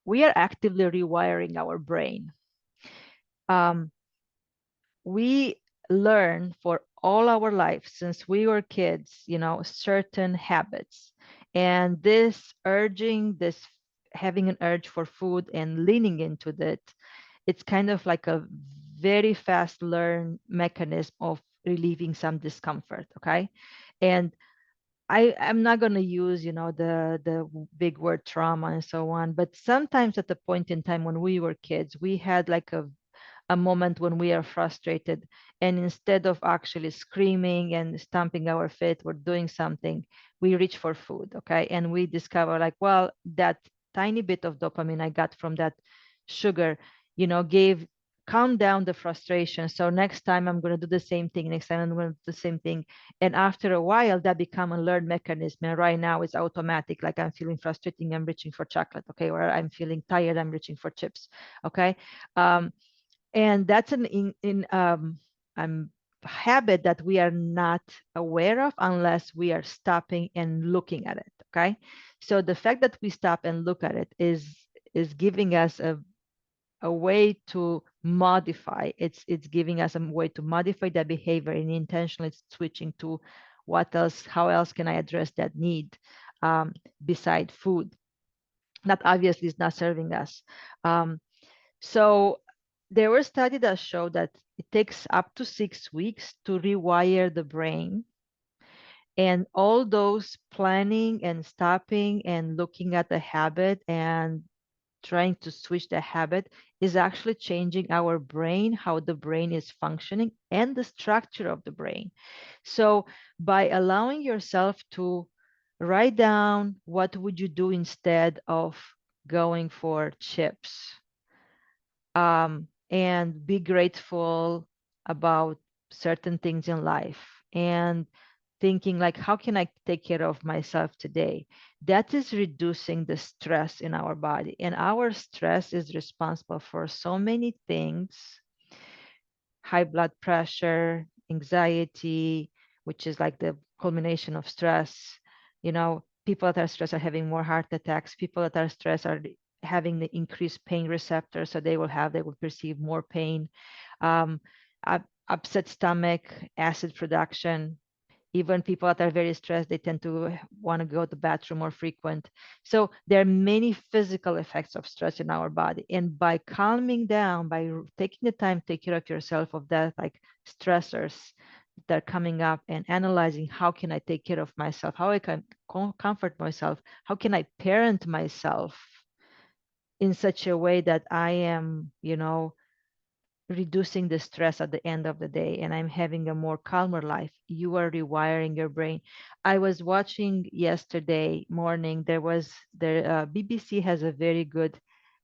We are actively rewiring our brain. We learn for all our life since we were kids, certain habits, and this having an urge for food and leaning into that, it's kind of like a very fast learned mechanism of relieving some discomfort. Okay, and I'm not going to use, the big word trauma and so on, but sometimes at the point in time when we were kids, we had like a moment when we are frustrated, and instead of actually screaming and stamping our feet or doing something, we reach for food. Okay, and we discover, like, well, that tiny bit of dopamine I got from that sugar, gave calm down the frustration. So next time I'm going to do the same thing, next time I'm going to do the same thing, and after a while that become a learned mechanism, and right now it's automatic. Like, I'm feeling frustrating, I'm reaching for chocolate. Okay, or I'm feeling tired, I'm reaching for chips. Okay, and that's habit that we are not aware of unless we are stopping and looking at it. Okay, so the fact that we stop and look at it is giving us a way to modify. It's giving us a way to modify that behavior, and intentionally switching to how else can I address that need beside food that obviously is not serving us. So there were studies that show that it takes up to 6 weeks to rewire the brain. And all those planning and stopping and looking at the habit and trying to switch the habit is actually changing our brain, how the brain is functioning, and the structure of the brain. So by allowing yourself to write down, what would you do instead of going for chips? And be grateful about certain things in life, and thinking, like, how can I take care of myself today? That is reducing the stress in our body, and our stress is responsible for so many things: high blood pressure, anxiety, which is like the culmination of stress. People that are stressed are having more heart attacks. People that are stressed are having the increased pain receptors, so they will perceive more pain. um, Upset stomach, acid production. Even people that are very stressed, they tend to want to go to the bathroom more frequent. So there are many physical effects of stress in our body, and by calming down, by taking the time to take care of yourself, of that, like, stressors that are coming up, and analyzing, how can I take care of myself, how I can comfort myself, how can I parent myself in such a way that I am, reducing the stress at the end of the day and I'm having a more calmer life, you are rewiring your brain. I was watching yesterday morning, the BBC has a very good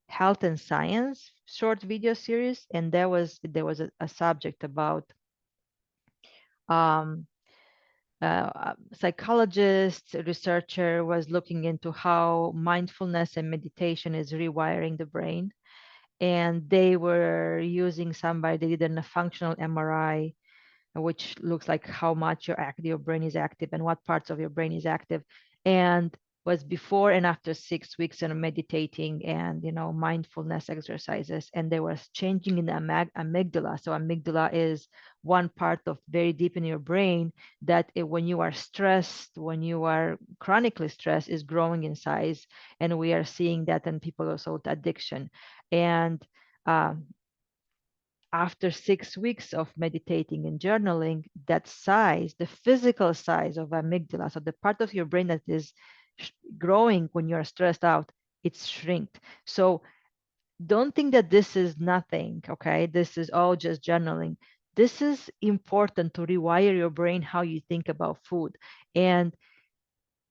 health and science short video series, and there was a subject about um, psychologist, researcher was looking into how mindfulness and meditation is rewiring the brain. And they were using somebody, they did a functional MRI, which looks like how much your brain is active and what parts of your brain is active. And was before and after 6 weeks of meditating and mindfulness exercises, and there was changing in the amygdala. So amygdala is one part of very deep in your brain that when you are stressed, when you are chronically stressed, is growing in size, and we are seeing that in people also with addiction. And after 6 weeks of meditating and journaling, that size, the physical size of amygdala, so the part of your brain that is growing when you're stressed out, it's shrinked. So don't think that this is nothing, okay? This is all just journaling. This is important to rewire your brain how you think about food. And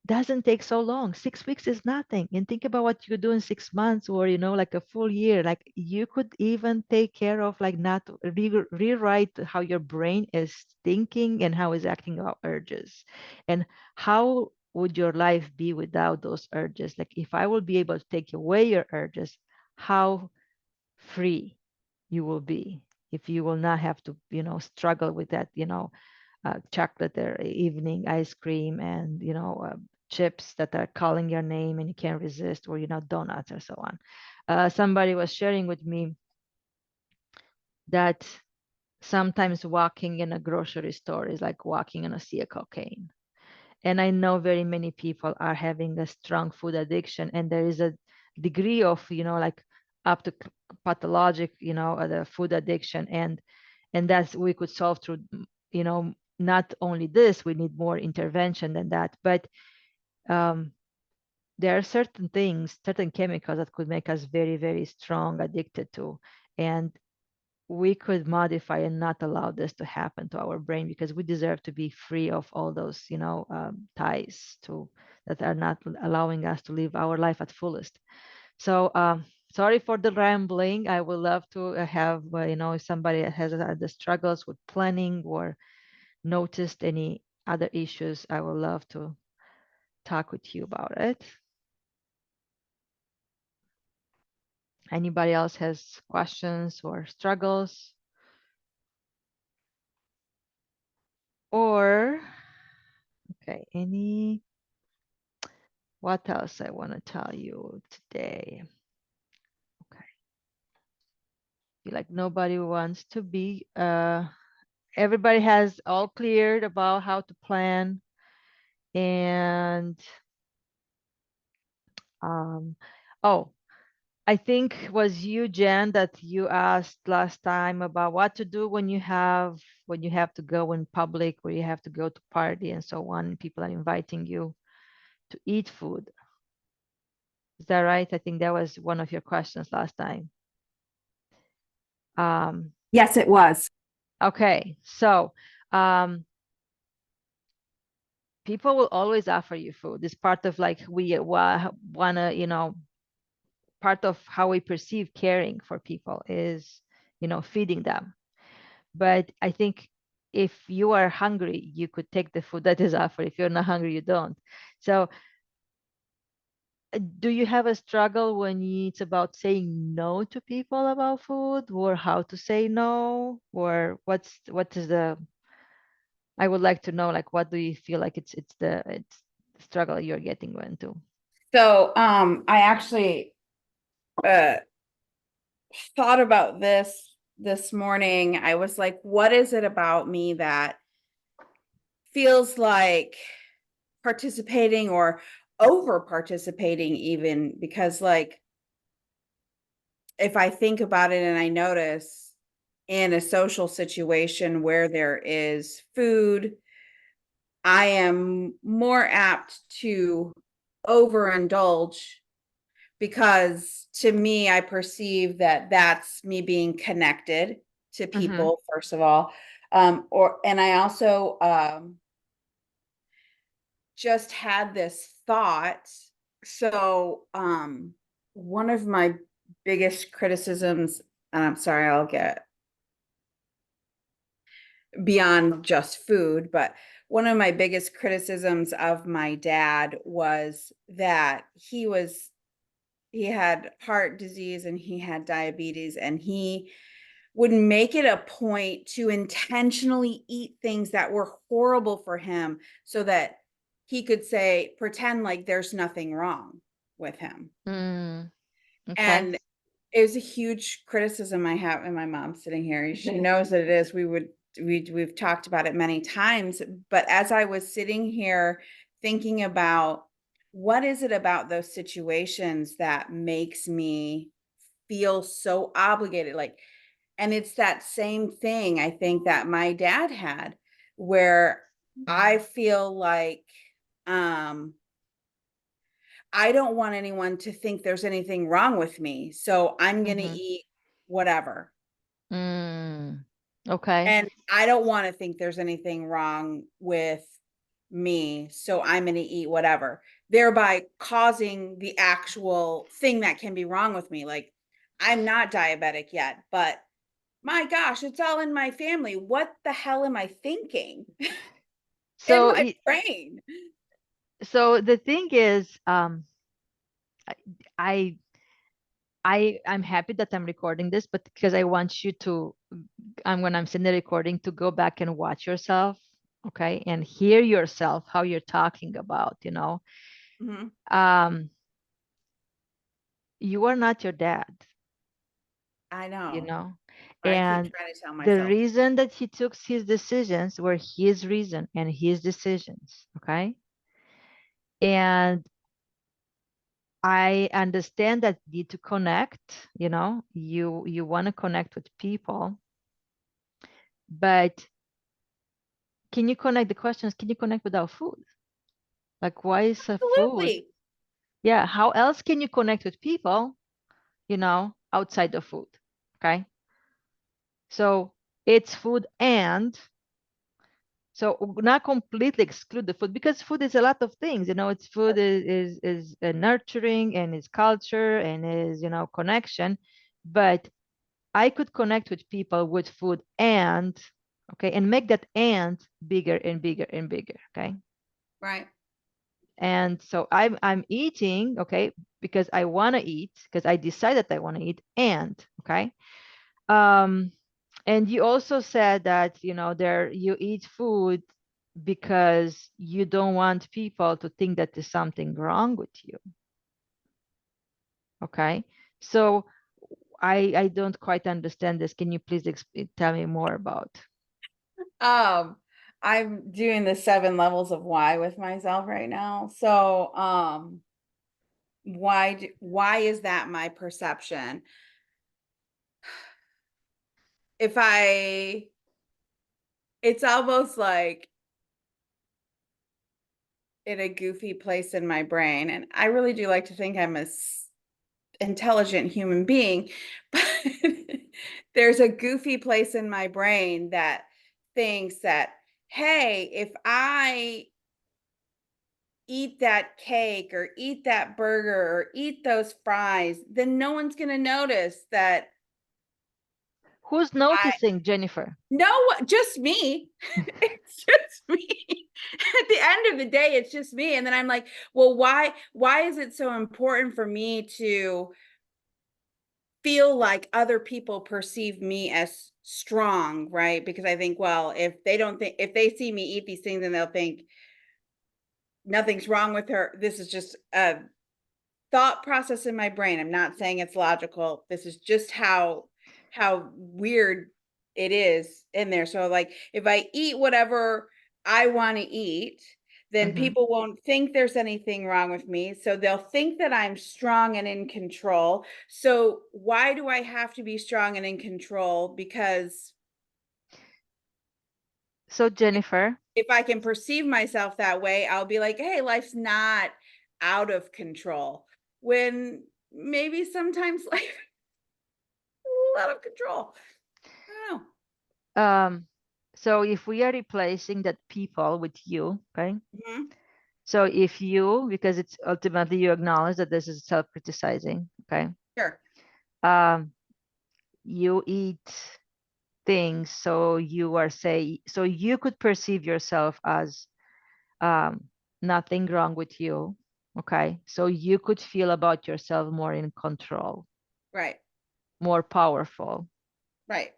doesn't take so long. 6 weeks is nothing. And think about what you do in 6 months or, like a full year. Like you could even take care of not rewrite how your brain is thinking and how it's acting out urges. And how would your life be without those urges? Like if I will be able to take away your urges, how free you will be if you will not have to, struggle with that, chocolate or evening ice cream and chips that are calling your name and you can't resist, or donuts or so on. Somebody was sharing with me that sometimes walking in a grocery store is like walking in a sea of cocaine. And I know very many people are having a strong food addiction, and there is a degree of like up to pathologic the food addiction, and that's we could solve through not only this, we need more intervention than that, but there are certain things, certain chemicals that could make us very, very strong addicted to, and we could modify and not allow this to happen to our brain, because we deserve to be free of all those ties to that are not allowing us to live our life at fullest. So sorry for the rambling. I would love to have if somebody has the struggles with planning or noticed any other issues, I would love to talk with you about it. Anybody else has questions or struggles? Or, okay, what else I want to tell you today? Okay. Feel like nobody wants to be, everybody has all cleared about how to plan. And, oh, I think was you, Jen, that you asked last time about what to do when you have to go in public, where you have to go to party and so on, and people are inviting you to eat food. Is that right? I think that was one of your questions last time. Yes, it was. Okay, so people will always offer you food. It's part of like we wanna, part of how we perceive caring for people is, feeding them. But I think if you are hungry, you could take the food that is offered. If you're not hungry, you don't. So do you have a struggle when it's about saying no to people about food, or how to say no, or what is the, I would like to know, like, what do you feel like it's the struggle you're getting into? So, I actually, thought about this morning. I was like, what is it about me that feels like participating or over participating even? Because like, if I think about it and I notice in a social situation where there is food, I am more apt to overindulge because to me, I perceive that that's me being connected to Mm-hmm. people, first of all. And I also, just had this thought. So, one of my biggest criticisms, and I'm sorry, I'll get beyond just food, but one of my biggest criticisms of my dad was that he had heart disease and he had diabetes, and he would make it a point to intentionally eat things that were horrible for him so that he could say, pretend like there's nothing wrong with him. Mm, okay. And it was a huge criticism I have, and my mom sitting here, she knows that it is. We've talked about it many times, but as I was sitting here thinking about what is it about those situations that makes me feel so obligated, like, and it's that same thing I think that my dad had, where I feel like, I don't want anyone to think there's anything wrong with me, so I'm gonna Mhm. eat whatever. Okay. And I don't wanna think there's anything wrong with me, so I'm gonna eat whatever, thereby causing the actual thing that can be wrong with me. Like, I'm not diabetic yet, but my gosh, it's all in my family. What the hell am I thinking in So my brain? so the thing is, I I'm happy that I'm recording this, but because I want you to, when I'm sending the recording, to go back and watch yourself, okay, and hear yourself how you're talking about, Mhm. You are not your dad, I know, but I keep and trying to tell the myself. reason that he took his decisions were his reason and his decisions, okay, and I understand that need to connect, you want to connect with people, but can you connect the questions? Can you connect without food? Like, why is a food? Absolutely. Yeah, how else can you connect with people, outside of food? Okay. So it's food, and so not completely exclude the food, because food is a lot of things, it's food is nurturing, and is culture, and is, connection. But I could connect with people with food, and okay, and make that and bigger and bigger and bigger. Okay. Right. And so I'm eating, okay, because I want to eat, because I decided I want to eat, and okay. And you also said that, you eat food because you don't want people to think that there's something wrong with you. Okay. So I don't quite understand this. Can you please tell me more about? I'm doing the 7 levels of why with myself right now. So, why is that my perception? If I It's almost like in a goofy place in my brain, and I really do like to think I'm a intelligent human being, but there's a goofy place in my brain that thinks that, hey, if I eat that cake or eat that burger or eat those fries, then no one's going to notice that. Who's noticing, Jennifer? No, just me. It's just me. At the end of the day, it's just me. And then I'm like, well, why is it so important for me to feel like other people perceive me as strong, right? Because I think, well, if they see me eat these things, then they'll think nothing's wrong with her. This is just a thought process in my brain. I'm not saying it's logical. This is just how weird it is in there. So like if I eat whatever I want to eat, then Mhm. people won't think there's anything wrong with me. So they'll think that I'm strong and in control. So why do I have to be strong and in control? Because So Jennifer, if I can perceive myself that way, I'll be like, hey, life's not out of control. When maybe sometimes like a little out of control. I don't know. So if we are replacing that people with you, okay? Mhm. So if you, because it's ultimately you acknowledge that this is self-criticizing, okay? Sure. You eat things, so you are so you could perceive yourself as nothing wrong with you, okay? So you could feel about yourself more in control, Right. more powerful. Right.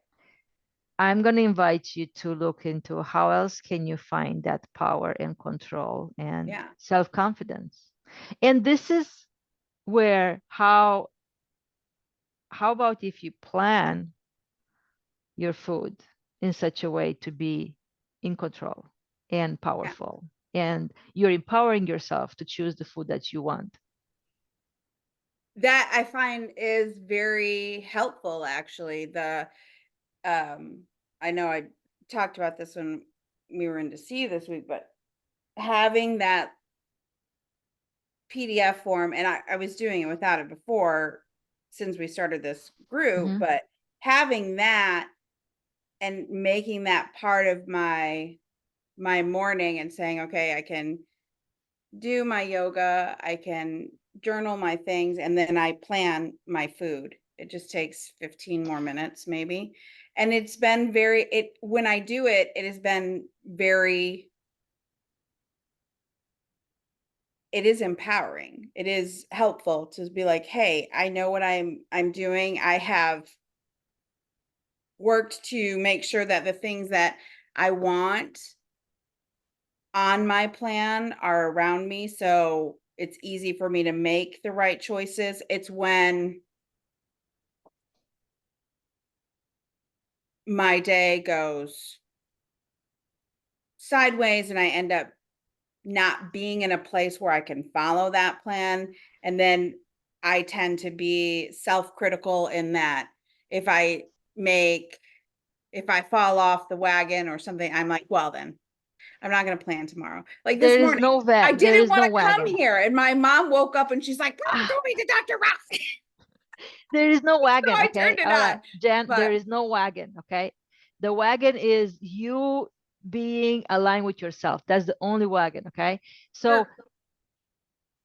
I'm going to invite you to look into how else can you find that power and control and Yeah. self-confidence. And this is where how about if you plan your food in such a way to be in control and powerful, and you're empowering yourself to choose the food that you want. That I find is very helpful, actually. I know I talked about this when we were in DC this week, but having that PDF form, and I was doing it without it before since we started this group, Mhm. but having that and making that part of my morning and saying, okay, I can do my yoga, I can journal my things, and then I plan my food. It just takes 15 more minutes, maybe. And it's been when I do it, it has been very, it is empowering. It is helpful to be like, hey, I know what I'm doing. I have worked to make sure that the things that I want on my plan are around me, so it's easy for me to make the right choices. It's when my day goes sideways and I end up not being in a place where I can follow that plan, and then I tend to be self-critical in that if I if I fall off the wagon or something, I'm like, well then, I'm not going to plan tomorrow. Like this There is morning, no I there didn't is no want to come wagon. here, and my mom woke up and she's like, Ah, "Go me to Dr. Ross." there is no So wagon, I okay? turned it All right, on. Jen, But there is no wagon, okay? The wagon is you being aligned with yourself. That's the only wagon, okay? So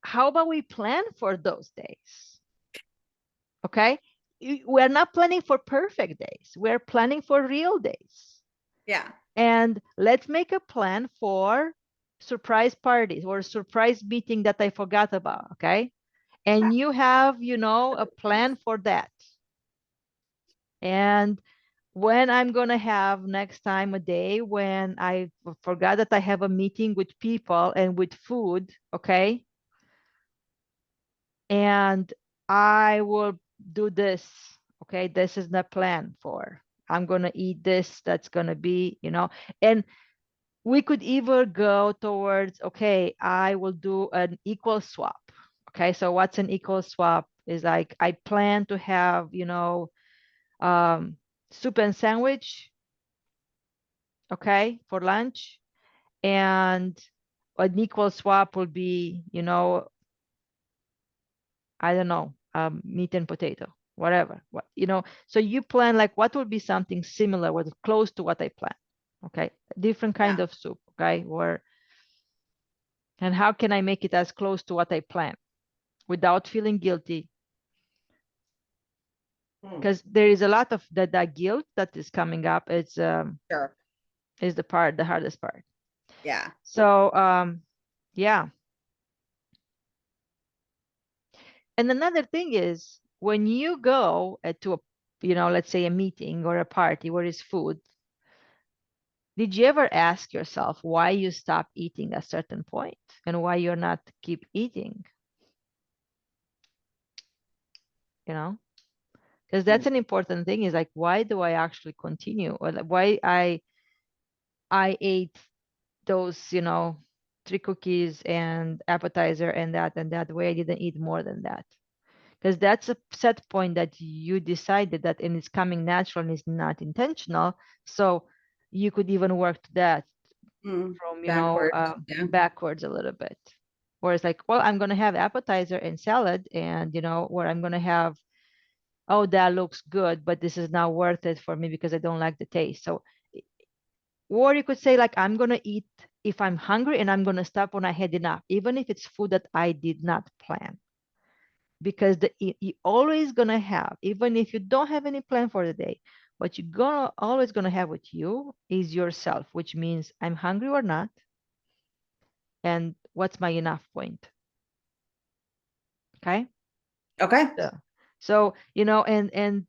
how about we plan for those days? Okay? We're not planning for perfect days. We're planning for real days. yeah, And let's make a plan for surprise parties or surprise meeting that I forgot about, okay? And you have, a plan for that. And when I'm going to have next time a day when I forgot that I have a meeting with people and with food, okay? And I will do this, okay? This is the plan for. I'm going to eat this. That's going to be, and we could either go towards, okay, I will do an equal swap. Okay, so what's an equal swap is like I plan to have, soup and sandwich, okay, for lunch. And an equal swap will be, I don't know, meat and potato, whatever. So you plan like what would be something similar, what close to what I plan. Okay, different kind yeah. of soup, okay, and how can I make it as close to what I plan without feeling guilty? Because there is a lot of that guilt that is coming up. It's Sure. is the hardest part. Yeah. So yeah. And another thing is when you go to a, let's say a meeting or a party where is food, did you ever ask yourself why you stop eating at a certain point and why you're not keep eating? Because that's an important thing, is like, why do I actually continue, or why I ate those, 3 cookies and appetizer and that way I didn't eat more than that. Because that's a set point that you decided that, and it's coming natural and it's not intentional. So you could even work to that from, Backwards. Yeah. backwards a little bit. Or it's like, well, I'm going to have appetizer and salad, and or I'm going to have, oh, that looks good, but this is not worth it for me because I don't like the taste. So, or you could say like, I'm going to eat if I'm hungry, and I'm going to stop when I had enough, even if it's food that I did not plan. Because you're always going to have, even if you don't have any plan for the day, what you're always going to have with you is yourself, which means I'm hungry or not, and what's my enough point. Okay. Okay. So, and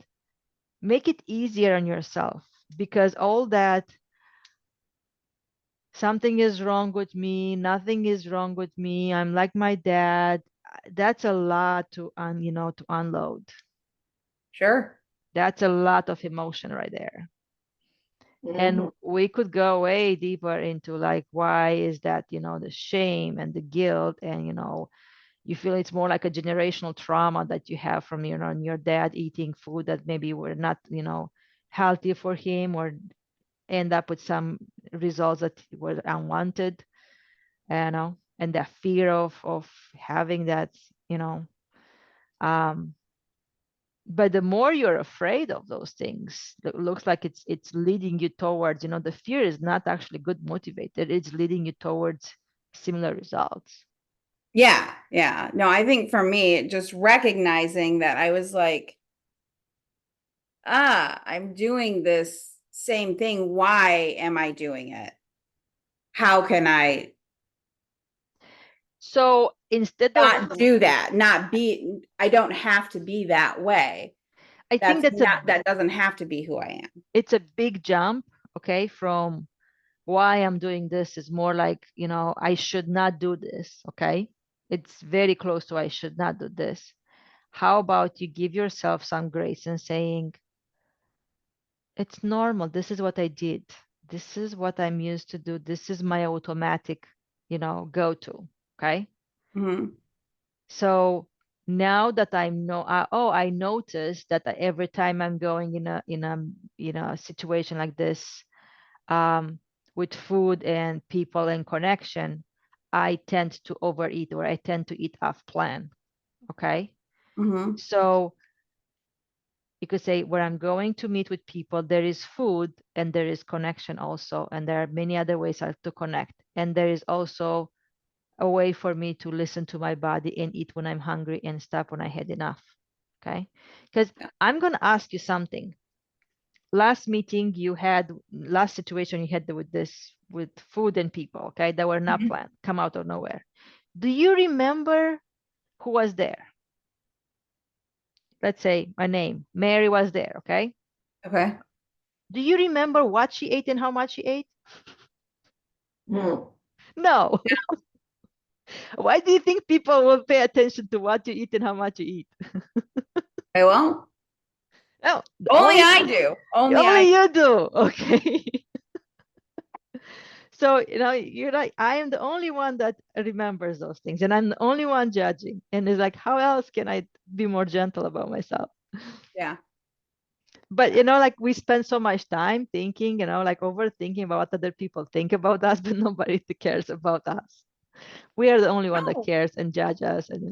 make it easier on yourself, because all that something is wrong with me, nothing is wrong with me, I'm like my dad, that's a lot to to unload. Sure. That's a lot of emotion right there. And Mhm. we could go way deeper into like, why is that, the shame and the guilt, and you feel it's more like a generational trauma that you have from your dad eating food that maybe were not healthy for him, or end up with some results that were unwanted, and that fear of having that, um but the more you're afraid of those things, it looks like it's leading you towards, the fear is not actually good motivated, it's leading you towards similar results. Yeah. Yeah. No, I think for me, just recognizing that I was like, I'm doing this same thing. Why am I doing it? How can I So instead of, not do that? I don't have to be that way. I think That doesn't have to be who I am. it's a big jump, okay, from why I'm doing this is more like, I should not do this, okay? It's very close to I should not do this. How about you give yourself some grace and saying, it's normal. This is what I did. This is what I'm used to do. This is my automatic, go to, okay? Mhm. So now that I know, I noticed that every time I'm going in a situation like this, with food and people and connection, I tend to overeat, or I tend to eat off plan. Okay. Mhm. So you could say, where I'm going to meet with people, there is food and there is connection also. And there are many other ways to connect. And there is also a way for me to listen to my body and eat when I'm hungry and stop when I had enough. Okay. Because Yeah. I'm going to ask you something. Last situation you had with food and people, okay, that were not Mhm. planned, come out of nowhere. Do you remember who was there? Let's say my name, Mary, was there, okay? Okay. Do you remember what she ate and how much she ate? Mm. No. Why do you think people will pay attention to what you eat and how much you eat? I won't. No, the Only I do. Only I. only you do. Okay. So, you're like, I am the only one that remembers those things, and I'm the only one judging. And it's like, how else can I be more gentle about myself? Yeah. But, like we spend so much time thinking, like overthinking about what other people think about us, but nobody cares about us. We are the only one that No. cares and judge us, and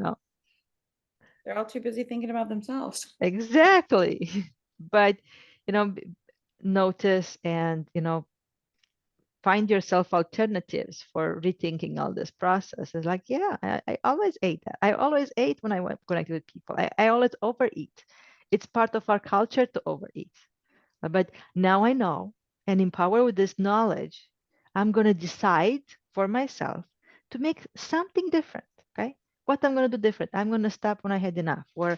They're all too busy thinking about themselves. exactly. But, notice and, find yourself alternatives for rethinking all this process. It's like, yeah, I always ate that. I always ate when I went connected with people. I always overeat. It's part of our culture to overeat. But now I know, and empowered with this knowledge, I'm going to decide for myself to make something different. Okay. What I'm going to do different. I'm going to stop when I had enough. Or,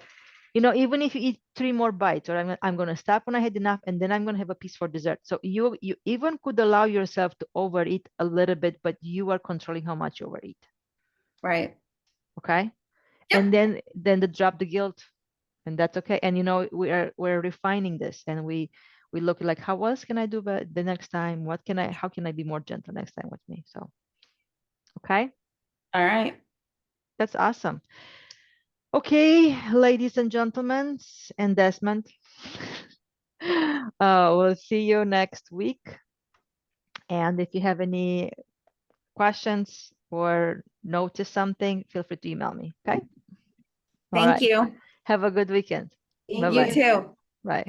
even if you eat 3 more bites, or I'm going to stop when I had enough, and then I'm going to have a piece for dessert. So you even could allow yourself to overeat a little bit, but you are controlling how much you overeat. Right. Okay. Yep. And then the drop the guilt, and that's okay. And we're refining this, and we look like, how else can I do but the next time? How can I be more gentle next time with me? So, okay, All right. that's awesome. Okay, ladies and gentlemen, and Desmond, we'll see you next week. And if you have any questions, or notice something, feel free to email me. Okay. All Thank right. you. Have a good weekend. You Bye-bye. too. Bye.